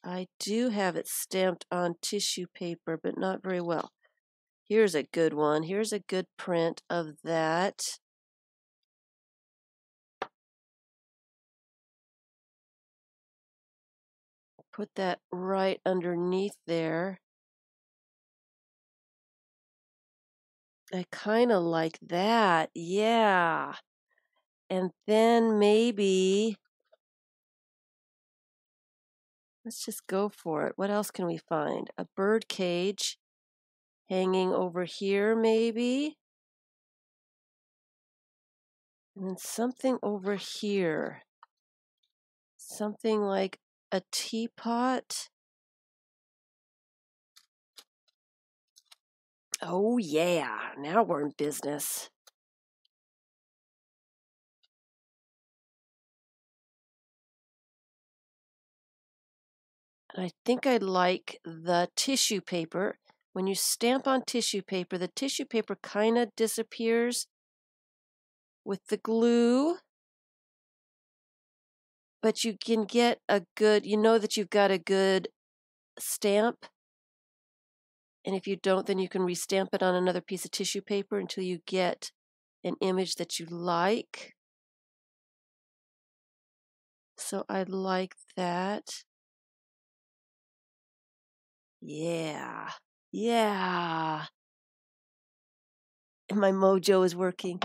Speaker 1: I do have it stamped on tissue paper, but not very well. Here's a good one. Here's a good print of that. Put that right underneath there. I kind of like that. Yeah. And then maybe, let's just go for it. What else can we find? A bird cage hanging over here, maybe. And then something over here. Something like a teapot. Oh, yeah. Now we're in business. And I think I like the tissue paper. When you stamp on tissue paper, the tissue paper kind of disappears with the glue. But you can get a good, you know that you've got a good stamp. And if you don't, then you can restamp it on another piece of tissue paper until you get an image that you like. So I like that. Yeah. Yeah. And my mojo is working.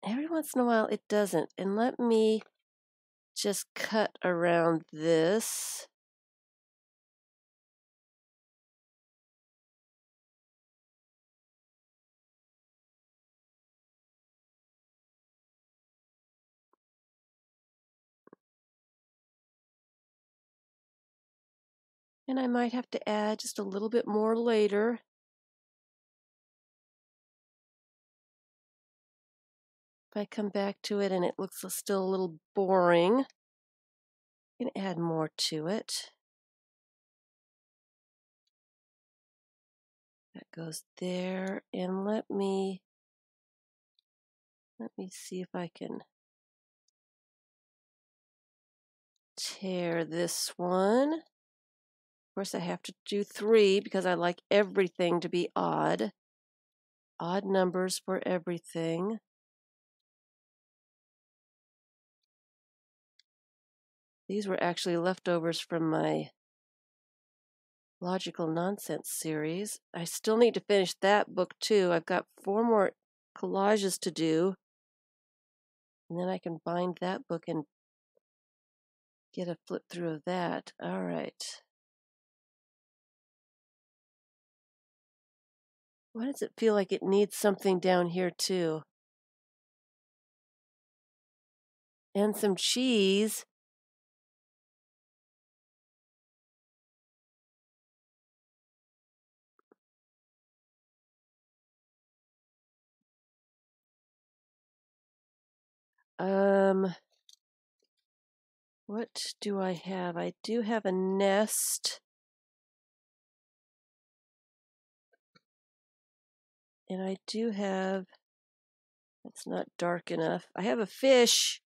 Speaker 1: Every once in a while it doesn't. And let me just cut around this. And I might have to add just a little bit more later. If I come back to it and it looks still a little boring, I can add more to it. That goes there. And let me see if I can tear this one. Of course, I have to do 3 because I like everything to be odd. Odd numbers for everything. These were actually leftovers from my Logical Nonsense series. I still need to finish that book too. I've got 4 more collages to do. And then I can bind that book and get a flip through of that. All right. Why does it feel like it needs something down here too? And some cheese. What do I have? I do have a nest. And I do have, it's not dark enough. I have a fish.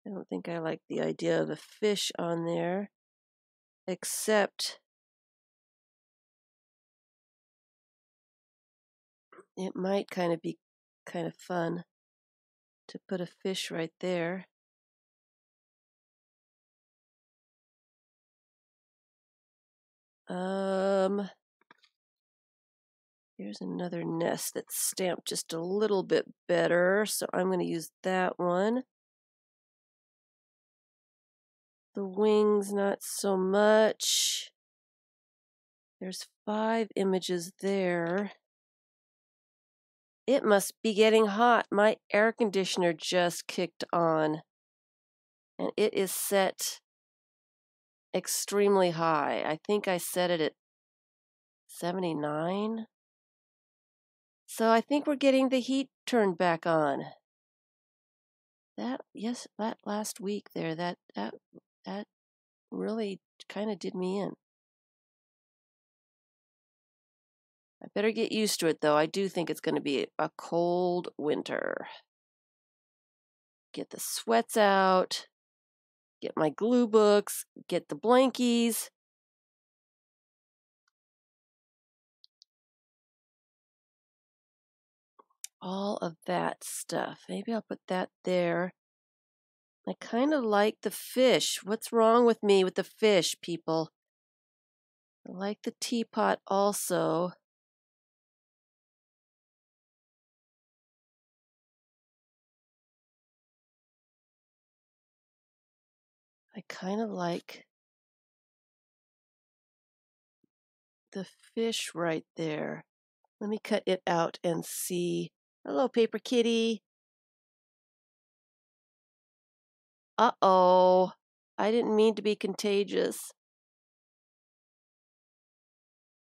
Speaker 1: I don't think I like the idea of a fish on there, except it might kind of be kind of fun to put a fish right there. Here's another nest that's stamped just a little bit better, so I'm going to use that one. The wings, not so much. There's 5 images there. It must be getting hot. My air conditioner just kicked on, and it is set extremely high. I think I set it at 79. So I think we're getting the heat turned back on. That last week there, that really kind of did me in. I better get used to it though. I do think it's going to be a cold winter. Get the sweats out, get my glue books, get the blankies. All of that stuff. Maybe I'll put that there. I kind of like the fish. What's wrong with me with the fish, people? I like the teapot also. I kind of like the fish right there. Let me cut it out and see. Hello, paper kitty. Uh-oh. I didn't mean to be contagious.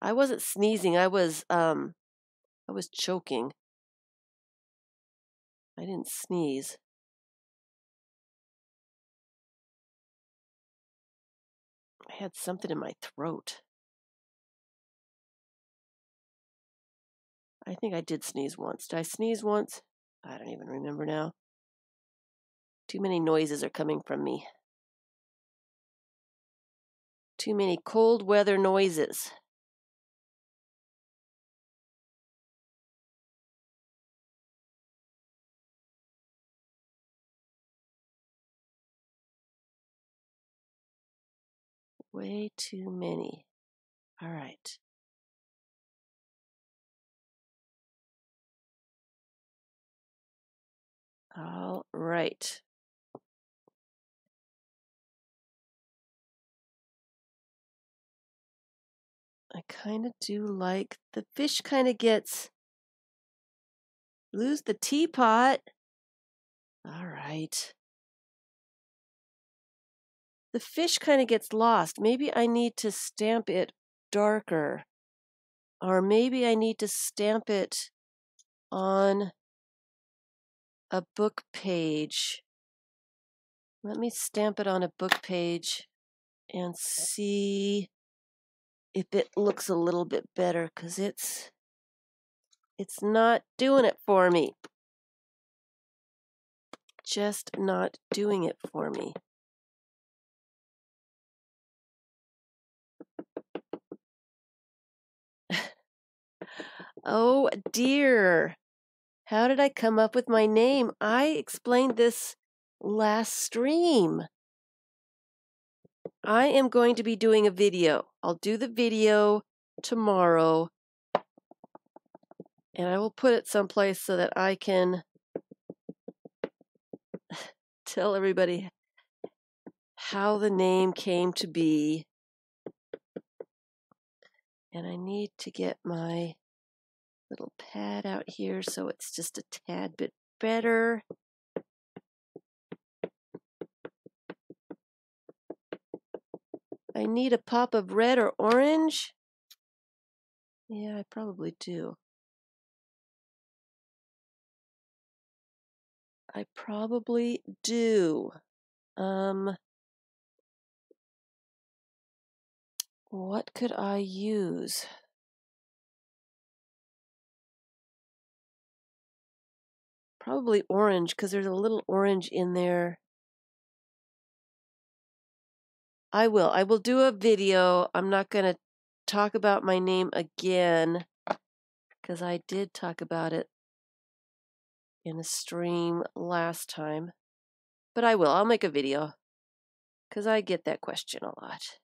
Speaker 1: I wasn't sneezing. I was choking. I didn't sneeze. I had something in my throat. I think I did sneeze once. Did I sneeze once? I don't even remember now. Too many noises are coming from me. Too many cold weather noises. Way too many. All right. All right. I kind of do like the fish kind of gets, lose the teapot. All right. The fish kind of gets lost. Maybe I need to stamp it darker. Or maybe I need to stamp it on a book page. Let me stamp it on a book page and see if it looks a little bit better, because it's not doing it for me. Just not doing it for me. Oh dear. How did I come up with my name? I explained this last stream. I am going to be doing a video. I'll do the video tomorrow, and I will put it someplace so that I can tell everybody how the name came to be. And I need to get my little pad out here so it's just a tad bit better. I need a pop of red or orange. Yeah, I probably do. I probably do. What could I use? Probably orange, because there's a little orange in there. I will do a video. I'm not going to talk about my name again, because I did talk about it in a stream last time. But I will. I'll make a video, because I get that question a lot.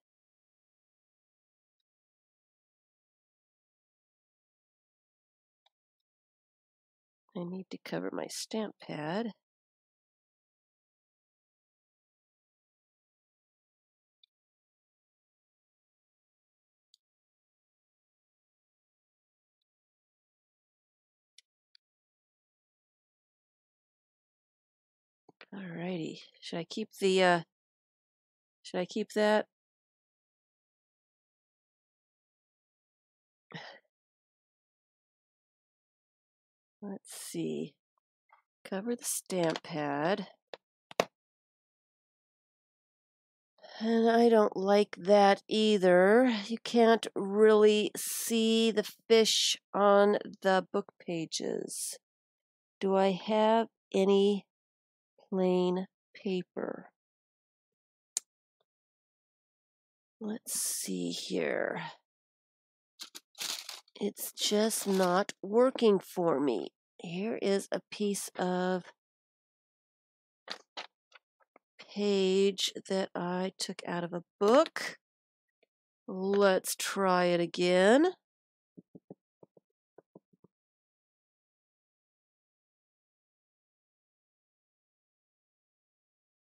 Speaker 1: I need to cover my stamp pad. Alrighty. Should I keep that? Let's see. Cover the stamp pad. And I don't like that either. You can't really see the fish on the book pages. Do I have any plain paper? Let's see here. It's just not working for me. Here is a piece of page that I took out of a book. Let's try it again.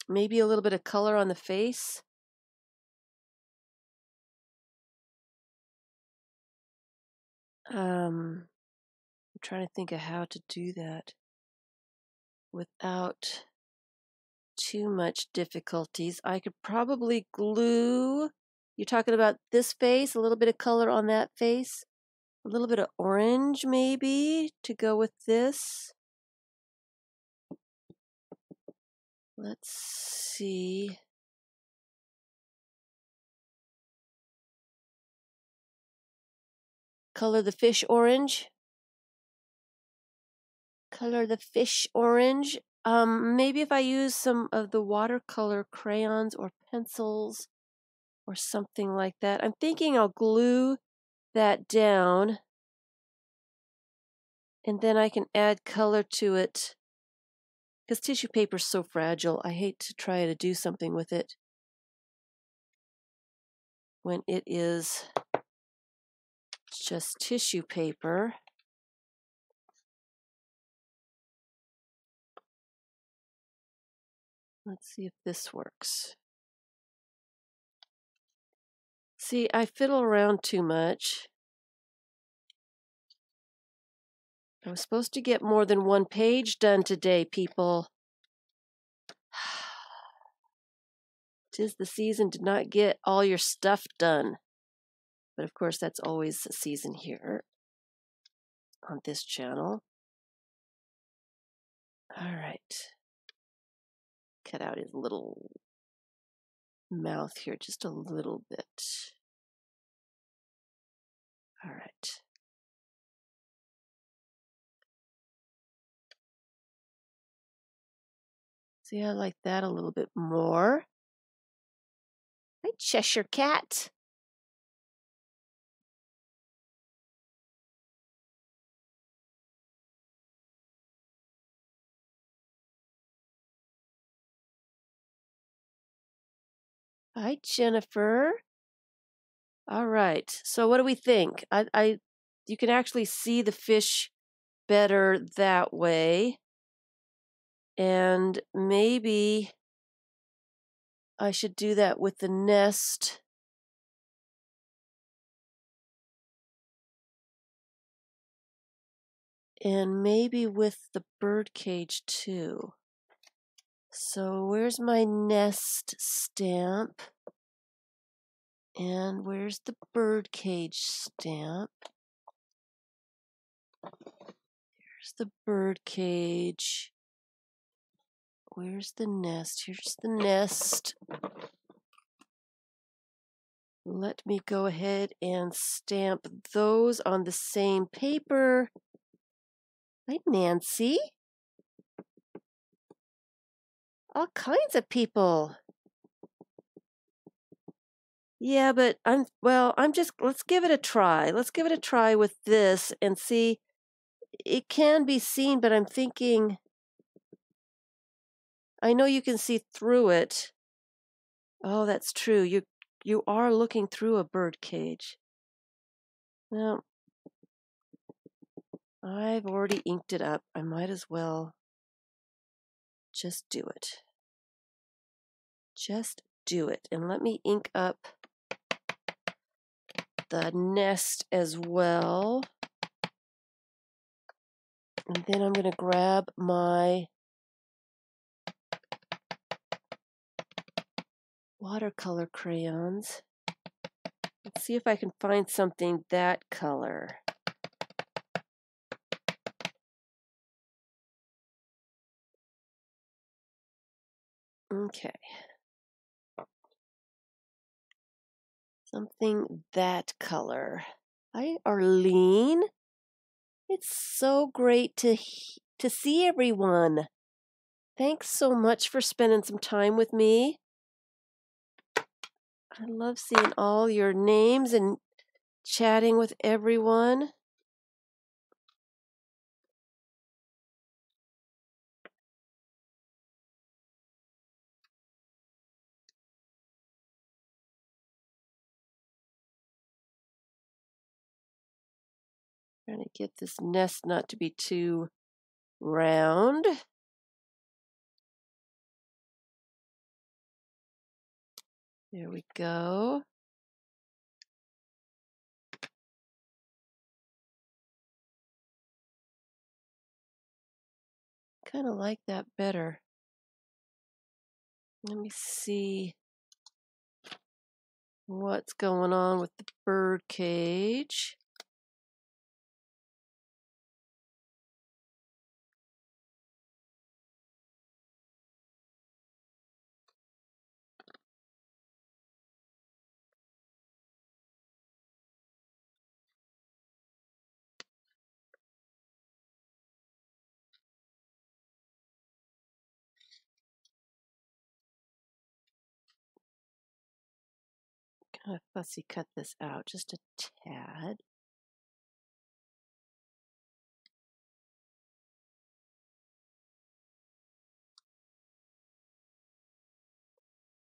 Speaker 1: Maybe a little bit of color on the face. I'm trying to think of how to do that without too much difficulties. I could probably glue. You're talking about this face, a little bit of color on that face, a little bit of orange maybe to go with this. Let's see. Color the fish orange. Color the fish orange. Maybe if I use some of the watercolor crayons or pencils or something like that. I'm thinking I'll glue that down and then I can add color to it. Because tissue paper is so fragile, I hate to try to do something with it when it is just tissue paper. Let's see if this works. See, I fiddle around too much. I was supposed to get more than one page done today, people. 'Tis the season to not get all your stuff done. But of course, that's always the season here on this channel. All right. Cut out his little mouth here just a little bit. All right. See, I like that a little bit more. Hi, Cheshire Cat. Hi, Jennifer. All right. So what do we think? You can actually see the fish better that way. And maybe I should do that with the nest. And maybe with the bird cage too. So where's my nest stamp? And where's the bird cage stamp? Here's the bird cage. Where's the nest? Here's the nest. Let me go ahead and stamp those on the same paper. Hi, Nancy. All kinds of people. Yeah, but let's give it a try. Let's give it a try with this and see. It can be seen, but I'm thinking, I know you can see through it. Oh, that's true. You are looking through a bird cage. Now, I've already inked it up. I might as well just do it. Just do it. And let me ink up the nest as well. And then I'm going to grab my watercolor crayons. Let's see if I can find something that color. Okay. Something that color. Hi, Arlene. It's so great to see everyone. Thanks so much for spending some time with me. I love seeing all your names and chatting with everyone. Trying to get this nest not to be too round. There we go. Kind of like that better. Let me see what's going on with the bird cage. Kind of fussy cut this out just a tad.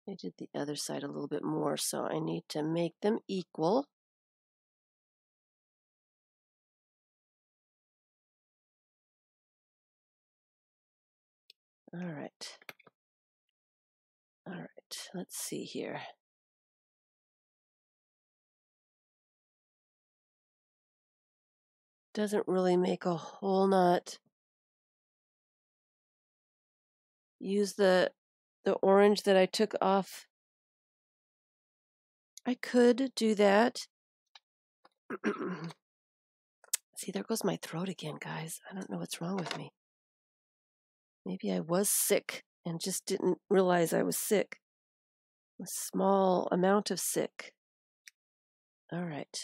Speaker 1: I did the other side a little bit more, so I need to make them equal. All right. All right, let's see here. Doesn't really make a whole lot. Use the orange that I took off. I could do that. See, there goes my throat again, guys. I don't know what's wrong with me. Maybe I was sick and just didn't realize I was sick. A small amount of sick. All right.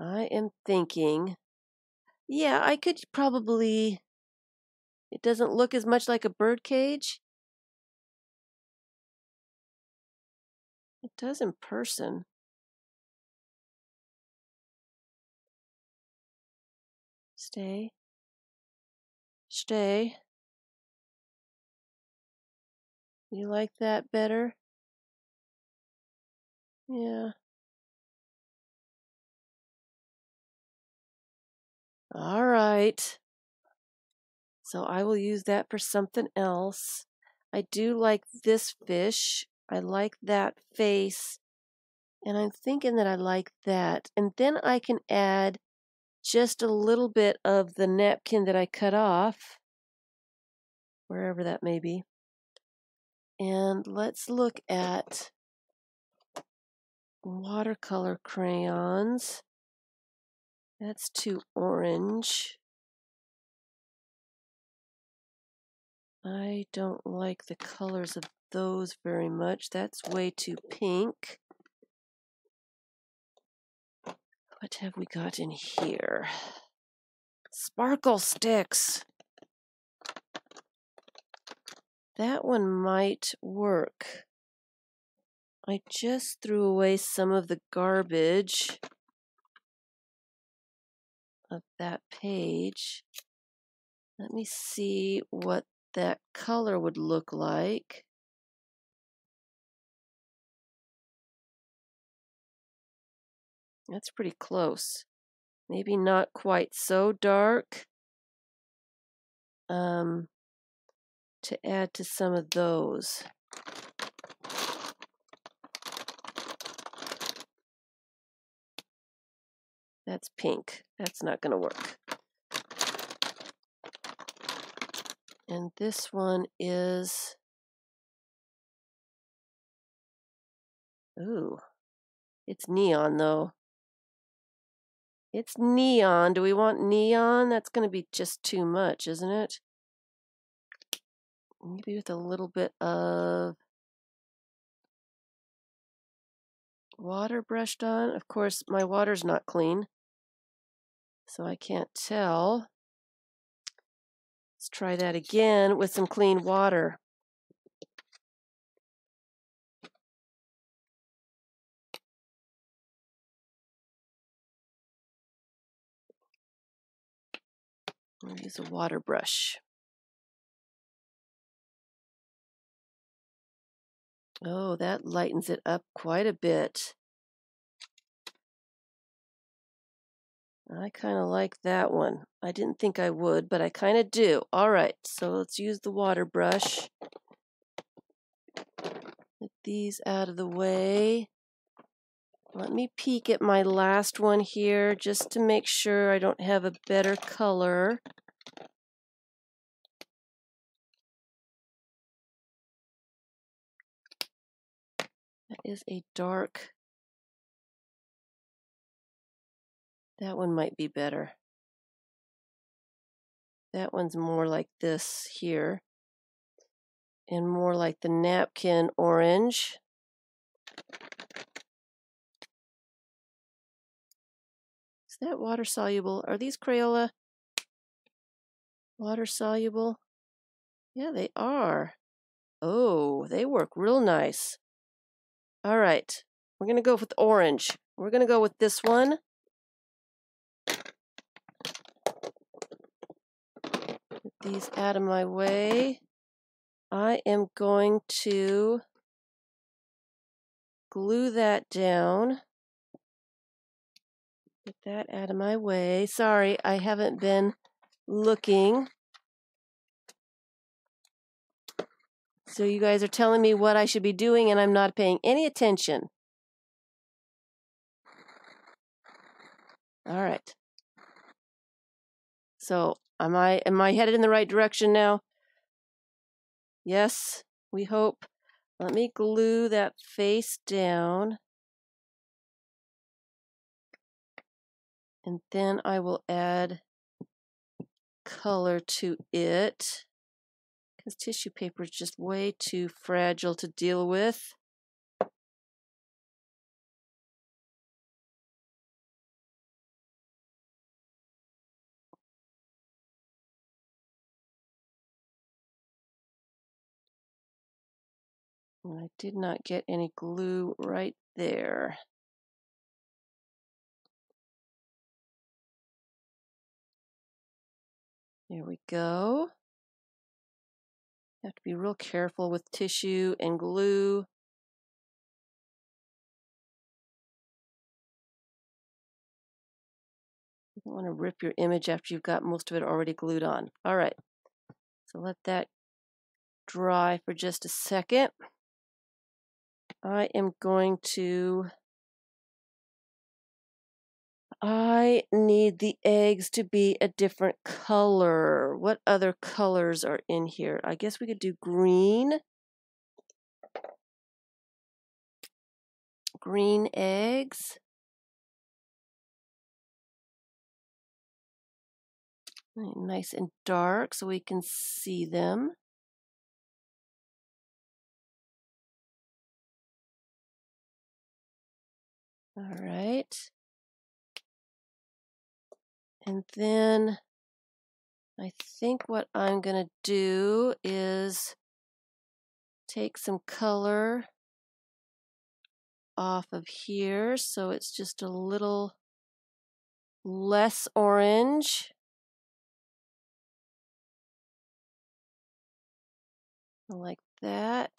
Speaker 1: I am thinking, yeah, I could probably, it doesn't look as much like a bird cage. It does in person. Stay. Stay. You like that better? Yeah. All right. So I will use that for something else. I do like this fish. I like that face. And I'm thinking that I like that. And then I can add just a little bit of the napkin that I cut off, wherever that may be. And let's look at watercolor crayons. That's too orange. I don't like the colors of those very much. That's way too pink. What have we got in here? Sparkle sticks. That one might work. I just threw away some of the garbage of that page. Let me see what that color would look like. That's pretty close. Maybe not quite so dark. To add to some of those. That's pink. That's not going to work. And this one is, ooh, it's neon though. It's neon. Do we want neon? That's going to be just too much, isn't it? Maybe with a little bit of water brushed on. Of course, my water's not clean, so I can't tell. Let's try that again with some clean water. I'll use a water brush. Oh, that lightens it up quite a bit. I kind of like that one. I didn't think I would, but I kind of do. All right, so let's use the water brush. Get these out of the way. Let me peek at my last one here just to make sure I don't have a better color. That is a dark. That one might be better. That one's more like this here, and more like the napkin orange. Is that water soluble? Are these Crayola water soluble? Yeah, they are. Oh, they work real nice. All right, we're gonna go with orange. We're gonna go with this one. Get these out of my way. I am going to glue that down. Get that out of my way. Sorry, I haven't been looking. So you guys are telling me what I should be doing and I'm not paying any attention. All right. So am I headed in the right direction now? Yes, we hope. Let me glue that face down. And then I will add color to it, because tissue paper is just way too fragile to deal with. And I did not get any glue right there. There we go. Have to be real careful with tissue and glue. You don't want to rip your image after you've got most of it already glued on. All right, so let that dry for just a second. I am going to, I need the eggs to be a different color. What other colors are in here? I guess we could do green. Green eggs. Nice and dark so we can see them. All right. And then I think what I'm going to do is take some color off of here so it's just a little less orange. Like that.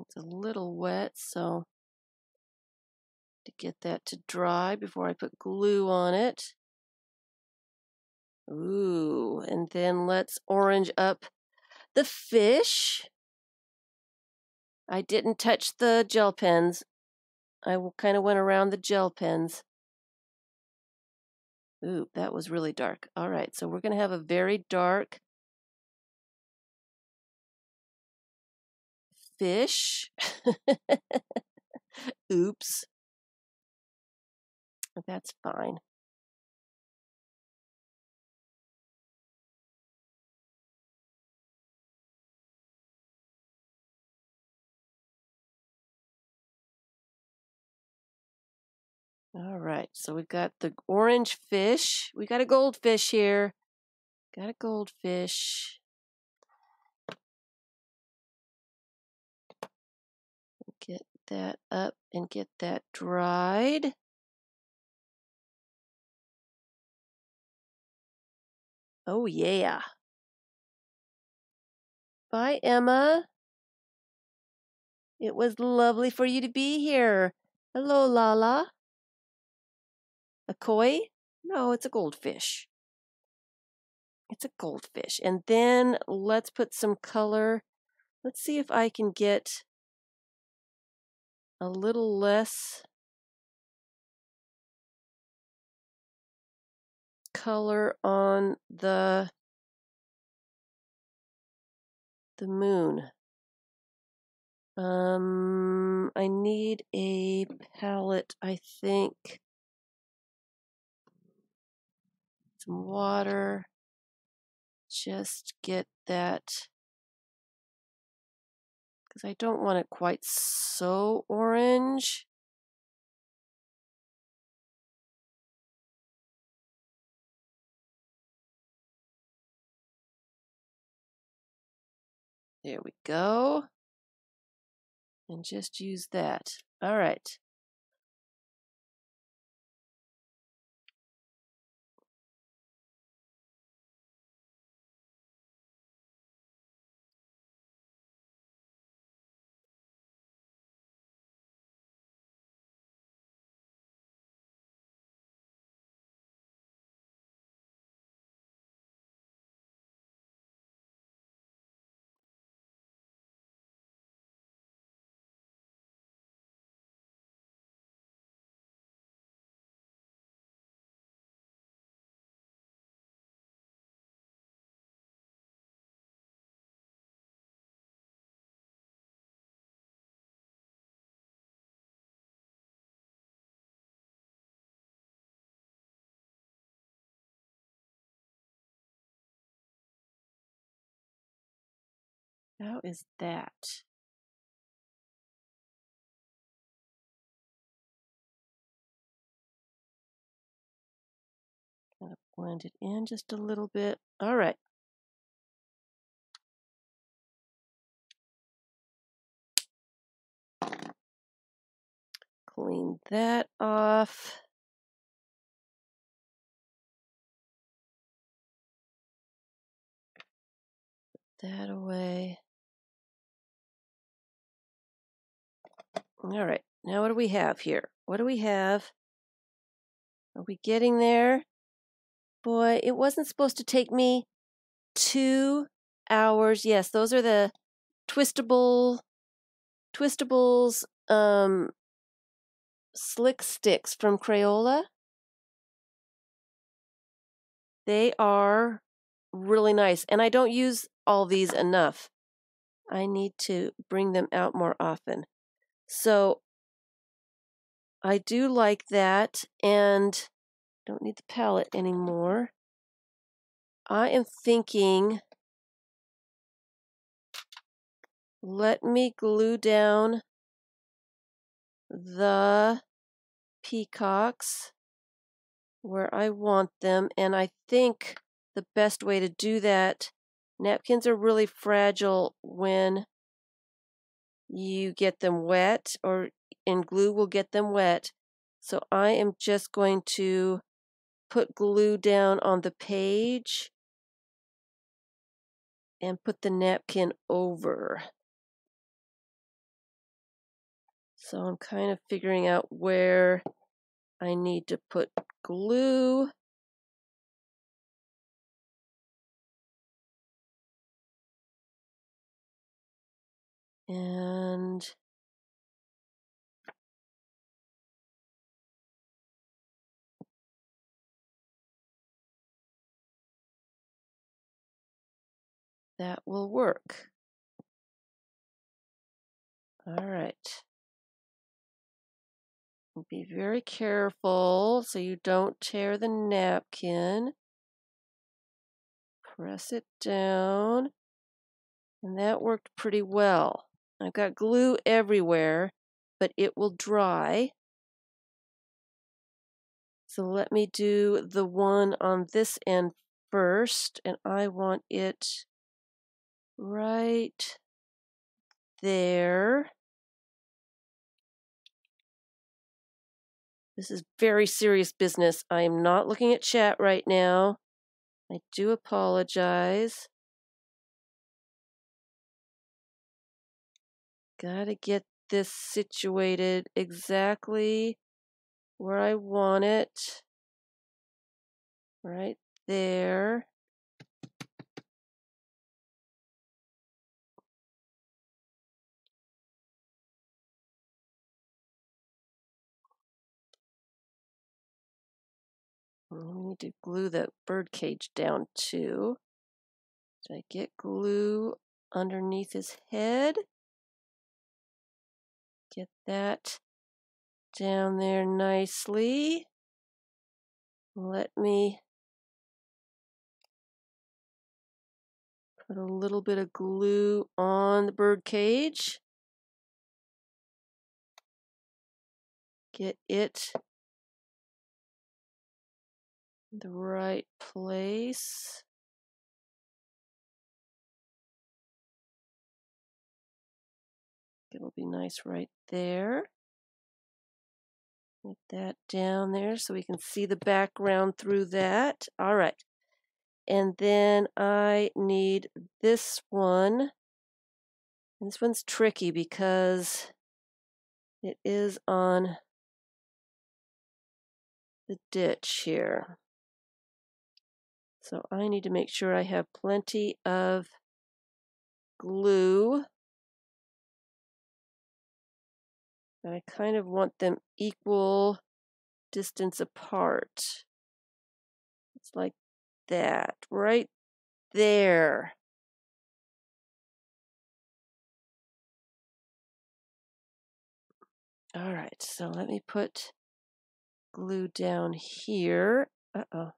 Speaker 1: It's a little wet, so to get that to dry before I put glue on it. Ooh, and then let's orange up the fish. I didn't touch the gel pens. I kind of went around the gel pens. Ooh, that was really dark. All right, so we're going to have a very dark fish. Oops. That's fine. All right, so we've got the orange fish. We got a goldfish here. Got a goldfish. Get that up and get that dried. Oh, yeah. Bye, Emma. It was lovely for you to be here. Hello, Lala. A koi? No, it's a goldfish. It's a goldfish. And then let's put some color. Let's see if I can get a little less color on the moon. I need a palette, I think. Some water. Just get that, because I don't want it quite so orange. There we go. And just use that. All right. How is that? Gotta blend it in just a little bit. All right. Clean that off. Put that away. All right. Now what do we have here? What do we have? Are we getting there? Boy, it wasn't supposed to take me 2 hours. Yes, those are the twistables, slick sticks from Crayola. They are really nice, and I don't use all these enough. I need to bring them out more often. So I do like that, and don't need the palette anymore. I am thinking, let me glue down the peacocks where I want them, and I think the best way to do that, napkins are really fragile when you get them wet, and glue will get them wet. So I am just going to put glue down on the page and put the napkin over. So I'm kind of figuring out where I need to put glue. And that will work. All right. Be very careful so you don't tear the napkin. Press it down. And that worked pretty well. I've got glue everywhere, but it will dry. So let me do the one on this end first, and I want it right there. This is very serious business. I am not looking at chat right now. I do apologize. Gotta get this situated exactly where I want it. Right there. We need to glue the bird cage down too. Did I get glue underneath his head? Get that down there nicely. Let me put a little bit of glue on the bird cage. Get it in the right place. It'll be nice right there. Get that down there so we can see the background through that. All right. And then I need this one. And this one's tricky because it is on the ditch here. So I need to make sure I have plenty of glue. I kind of want them equal distance apart. It's like that, right there. All right, so let me put glue down here. Uh-oh.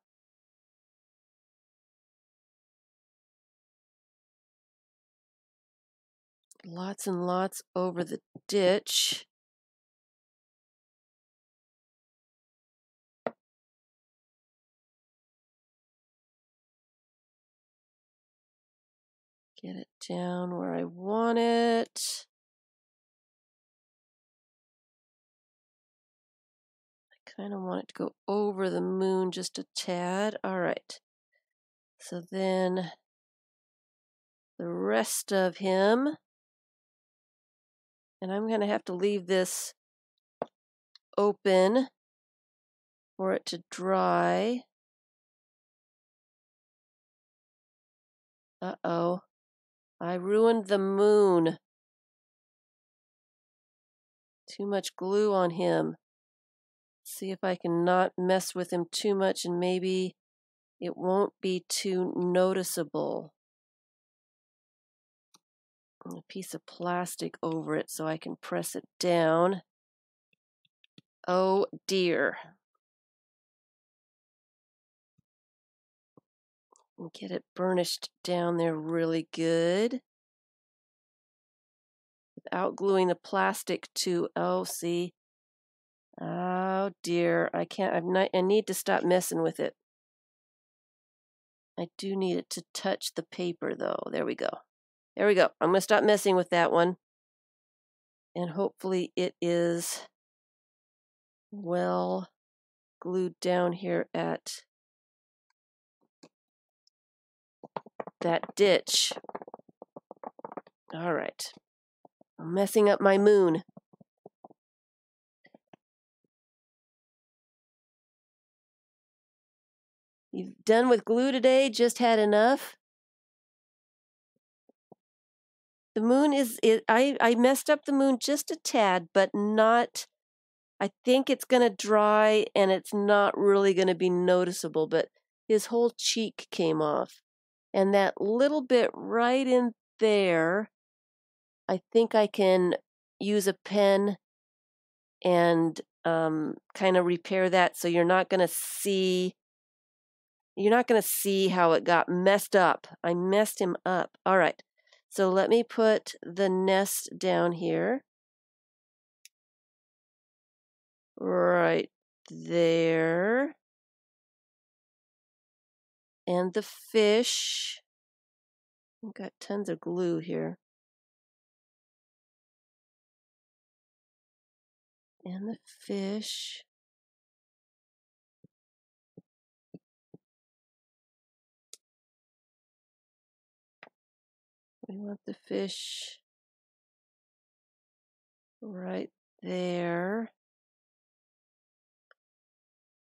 Speaker 1: Lots and lots over the ditch. Get it down where I want it. I kind of want it to go over the moon just a tad. All right. So then the rest of him, and I'm going to have to leave this open for it to dry. Uh-oh. I ruined the moon. Too much glue on him. See if I can not mess with him too much and maybe it won't be too noticeable. A piece of plastic over it so I can press it down. Oh dear. And get it burnished down there really good. Without gluing the plastic to, oh, see. Oh dear, I can't, I need to stop messing with it. I do need it to touch the paper though. There we go. There we go. I'm going to stop messing with that one. And hopefully it is well glued down here at that ditch. All right. I'm messing up my moon. You've done with glue today? Just had enough? The moon is, I messed up the moon just a tad, but not, I think it's going to dry and it's not really going to be noticeable, but his whole cheek came off. And that little bit right in there, I think I can use a pen and kind of repair that so you're not going to see how it got messed up. I messed him up. All right. So let me put the nest down here. Right there. And the fish. I've got tons of glue here. And the fish. We want the fish right there.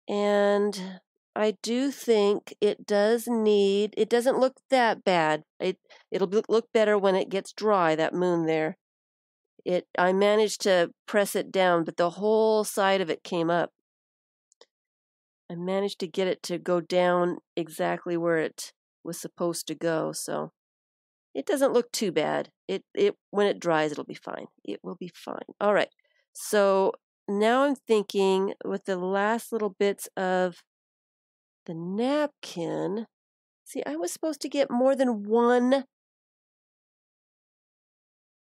Speaker 1: And I do think it doesn't look that bad. It'll look better when it gets dry, that moon there. I managed to press it down, but the whole side of it came up. I managed to get it to go down exactly where it was supposed to go, so it doesn't look too bad. When it dries, it'll be fine. It will be fine. All right. So now I'm thinking with the last little bits of the napkin. See, I was supposed to get more than one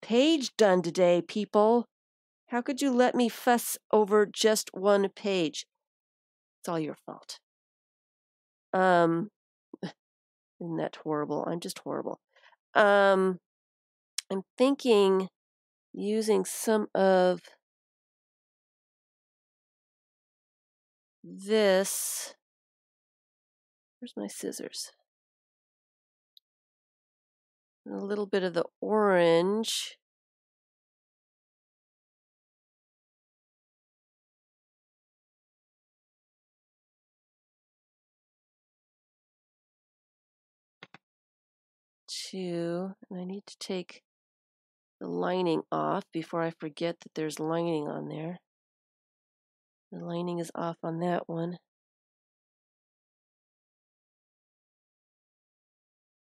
Speaker 1: page done today, people. How could you let me fuss over just one page? It's all your fault. Isn't that horrible? I'm just horrible. I'm thinking using some of this. Where's my scissors? A little bit of the orange. And I need to take the lining off before I forget that there's lining on there. The lining is off on that one.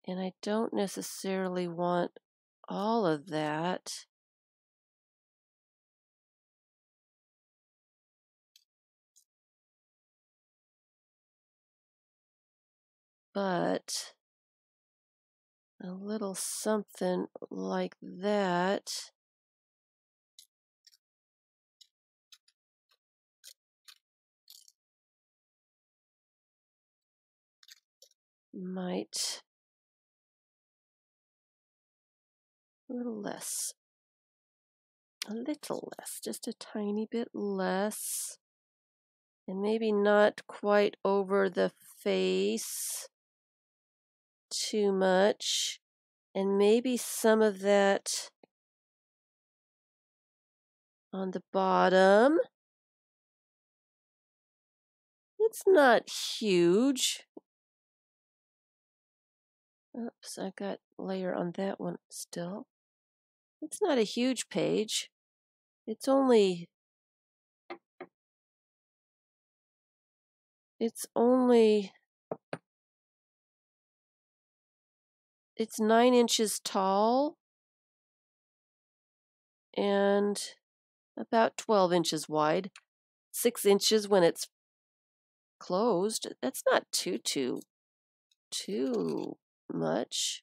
Speaker 1: And I don't necessarily want all of that. But a little something like that might, a little less, just a tiny bit less, and maybe not quite over the face too much, and maybe some of that on the bottom. It's not huge. Oops, I got layer on that one still. It's not a huge page. It's 9 inches tall and about 12 inches wide. 6 inches when it's closed. That's not too much.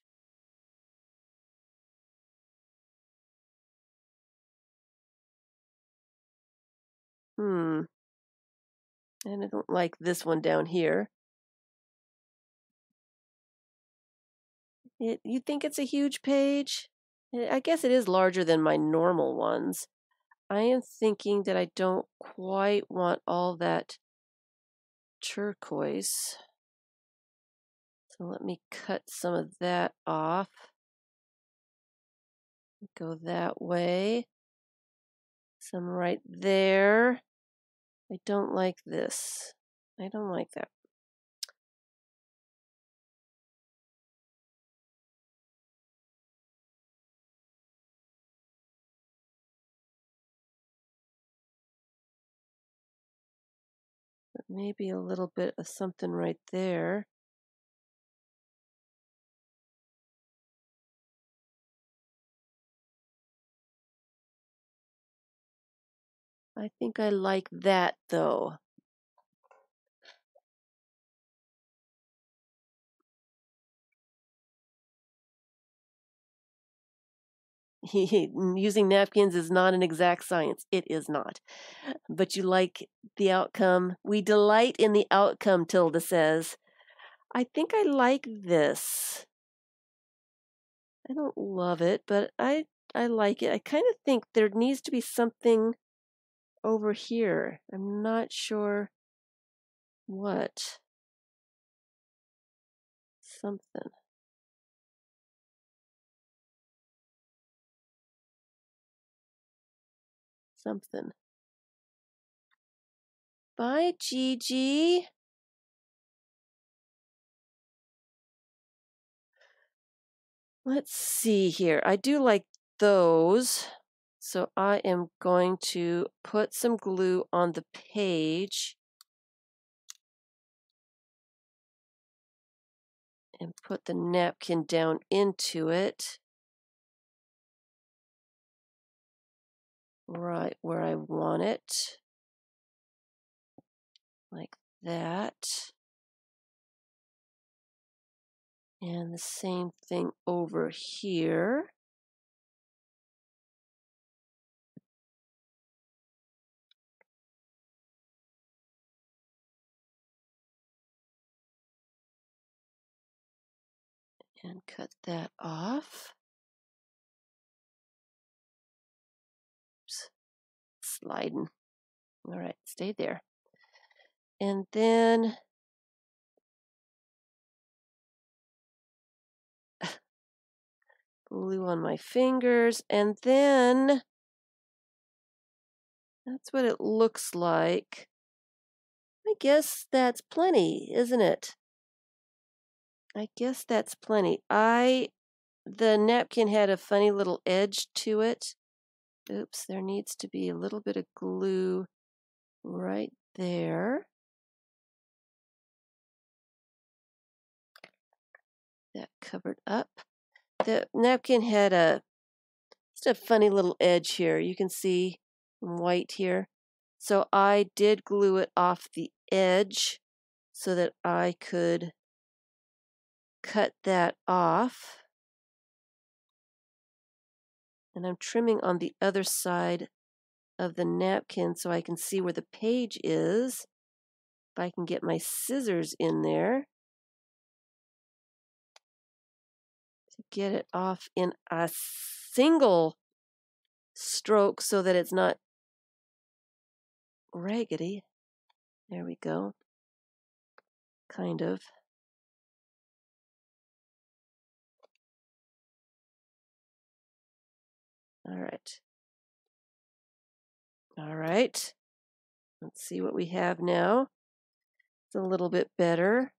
Speaker 1: And I don't like this one down here. You think it's a huge page? I guess it is larger than my normal ones. I am thinking that I don't quite want all that turquoise. So let me cut some of that off. Go that way. Some right there. I don't like this. I don't like that. But maybe a little bit of something right there. I think I like that though. Using napkins is not an exact science. It is not. But you like the outcome. We delight in the outcome, Tilda says. I think I like this. I don't love it, but I like it. I kind of think there needs to be something over here. I'm not sure what. Something. something. Bye, Gigi. Let's see here. I do like those. So I am going to put some glue on the page and put the napkin down into it. Right where I want it. Like that. And the same thing over here. And cut that off. Oops. Sliding. All right, stay there. And then glue on my fingers, and then that's what it looks like. I guess that's plenty, isn't it? I guess that's plenty. The napkin had a funny little edge to it. Oops, there needs to be a little bit of glue right there. That covered up. The napkin had just a funny little edge here. You can see white here. So I did glue it off the edge so that I could cut that off. And I'm trimming on the other side of the napkin so I can see where the page is. If I can get my scissors in there to get it off in a single stroke so that it's not raggedy. There we go. Kind of. All right. All right. Let's see what we have now. It's a little bit better.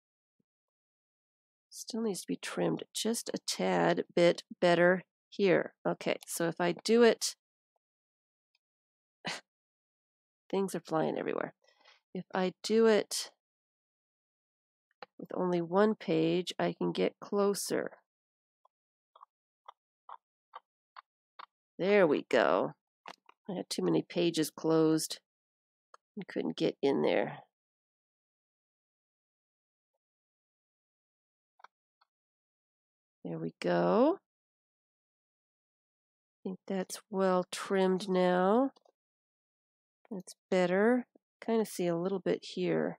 Speaker 1: Still needs to be trimmed just a tad bit better here. Okay, so if I do it, things are flying everywhere. If I do it with only one page, I can get closer. There we go. I had too many pages closed and couldn't get in there. There we go. I think that's well trimmed now. That's better. Kind of see a little bit here.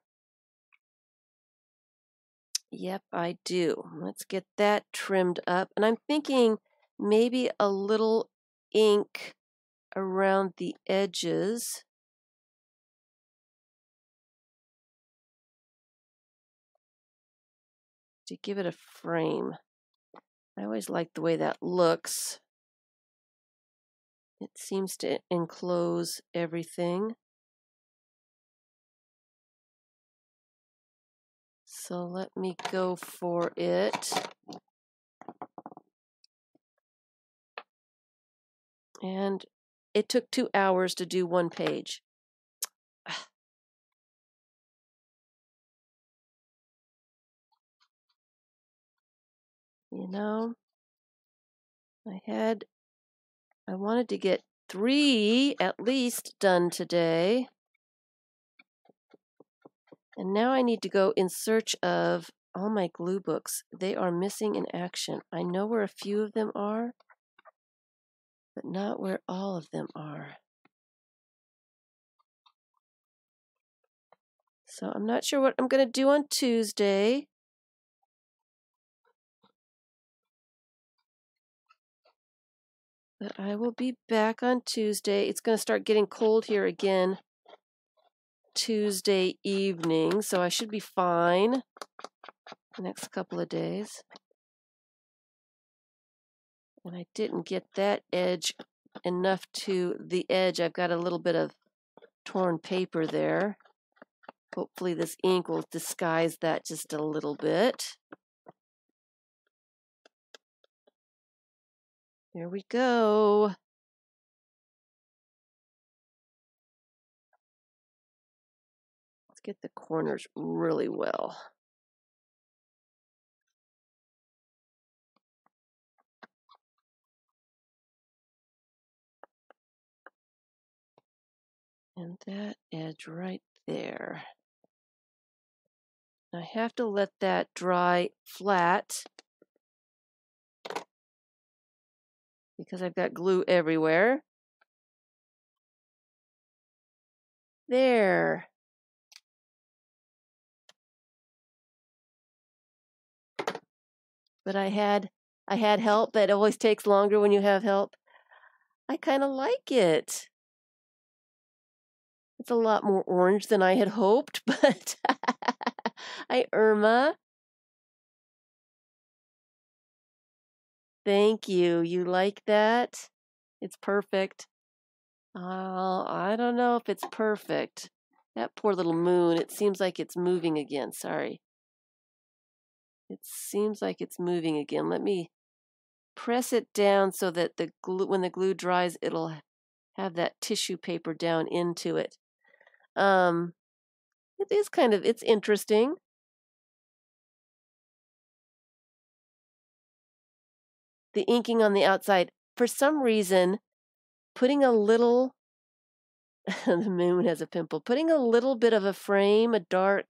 Speaker 1: Yep, I do. Let's get that trimmed up. And I'm thinking maybe a little ink around the edges. To give it a frame. I always like the way that looks. It seems to enclose everything. So let me go for it. And it took 2 hours to do one page. You know, I wanted to get 3 at least done today. And now I need to go in search of all my glue books. They are missing in action. I know where a few of them are, but not where all of them are. So I'm not sure what I'm going to do on Tuesday. But I will be back on Tuesday. It's going to start getting cold here again Tuesday evening, so I should be fine the next couple of days. And I didn't get that edge enough to the edge. I've got a little bit of torn paper there. Hopefully this ink will disguise that just a little bit. There we go. Let's get the corners really well. And that edge right there. I have to let that dry flat because I've got glue everywhere. There. But I had help, but it always takes longer when you have help. I kind of like it. It's a lot more orange than I had hoped, but hi, Irma. Thank you. You like that? It's perfect. I don't know if it's perfect. That poor little moon, it seems like it's moving again. Sorry. It seems like it's moving again. Let me press it down so that the glue, when the glue dries, it'll have that tissue paper down into it. It is it's interesting. The inking on the outside, for some reason, putting a little, the moon has a pimple, putting a little bit of a frame, a dark,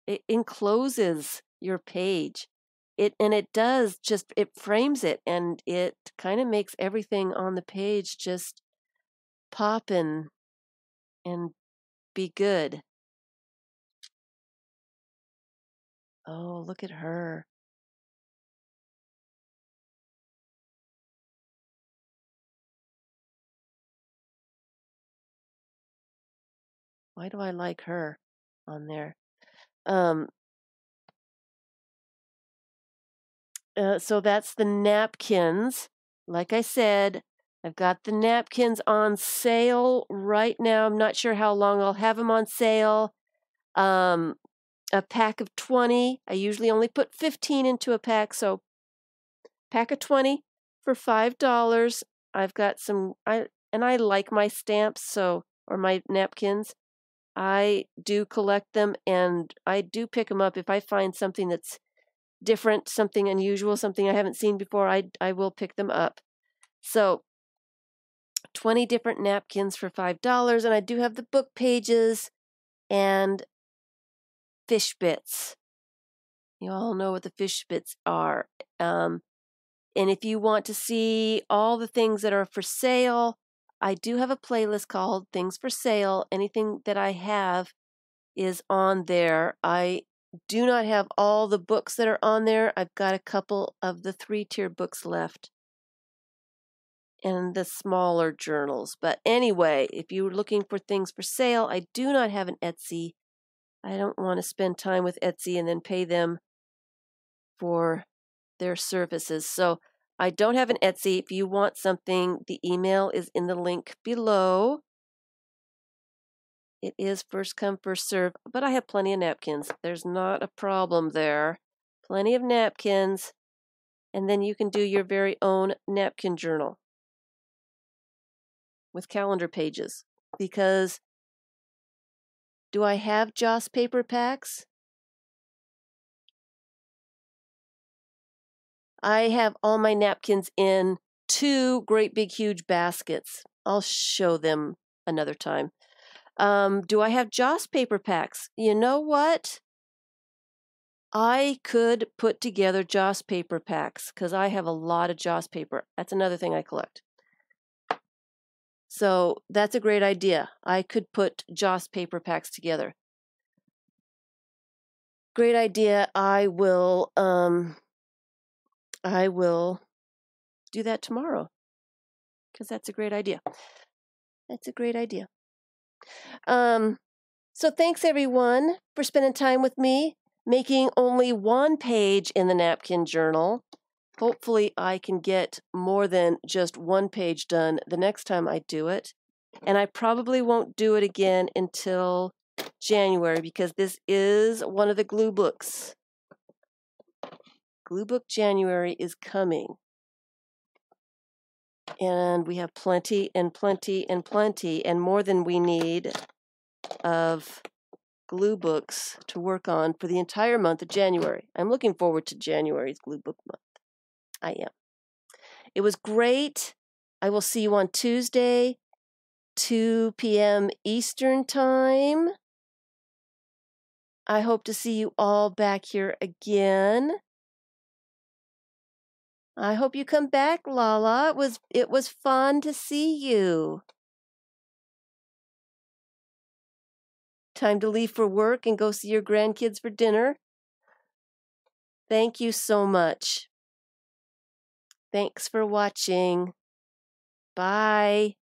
Speaker 1: it encloses your page. It frames it, and it kind of makes everything on the page just pop and be good. Oh, look at her. Why do I like her on there? So that's the napkins. Like I said, I've got the napkins on sale right now. I'm not sure how long I'll have them on sale. A pack of 20. I usually only put 15 into a pack, so pack of 20 for $5. I've got some, and I like my stamps, or my napkins. I do collect them, and I do pick them up if I find something that's different, something unusual, something I haven't seen before. I will pick them up. So 20 different napkins for $5, and I do have the book pages and fish bits. You all know what the fish bits are. And if you want to see all the things that are for sale, I do have a playlist called Things for Sale. Anything that I have is on there. I do not have all the books that are on there. I've got a couple of the 3-tier books left and the smaller journals. But anyway, if you're looking for things for sale, I do not have an Etsy. I don't want to spend time with Etsy and then pay them for their services. So I don't have an Etsy. If you want something, the email is in the link below. It is first come, first serve, but I have plenty of napkins. There's not a problem there. Plenty of napkins. And then you can do your very own napkin journal with calendar pages. Because do I have Joss paper packs? I have all my napkins in 2 great big huge baskets. I'll show them another time. Do I have Joss paper packs? You know what? I could put together Joss paper packs because I have a lot of Joss paper. That's another thing I collect. So that's a great idea. I could put Joss paper packs together. Great idea. I will do that tomorrow because that's a great idea. That's a great idea. So thanks everyone for spending time with me, making only 1 page in the napkin journal. Hopefully I can get more than just one page done the next time I do it. And I probably won't do it again until January because this is one of the glue books. Glue book January is coming. And we have plenty and plenty and plenty and more than we need of glue books to work on for the entire month of January. I'm looking forward to January's glue book month. I am. It was great. I will see you on Tuesday, 2 p.m. Eastern Time. I hope to see you all back here again. I hope you come back, Lala. It was fun to see you. Time to leave for work and go see your grandkids for dinner. Thank you so much. Thanks for watching. Bye.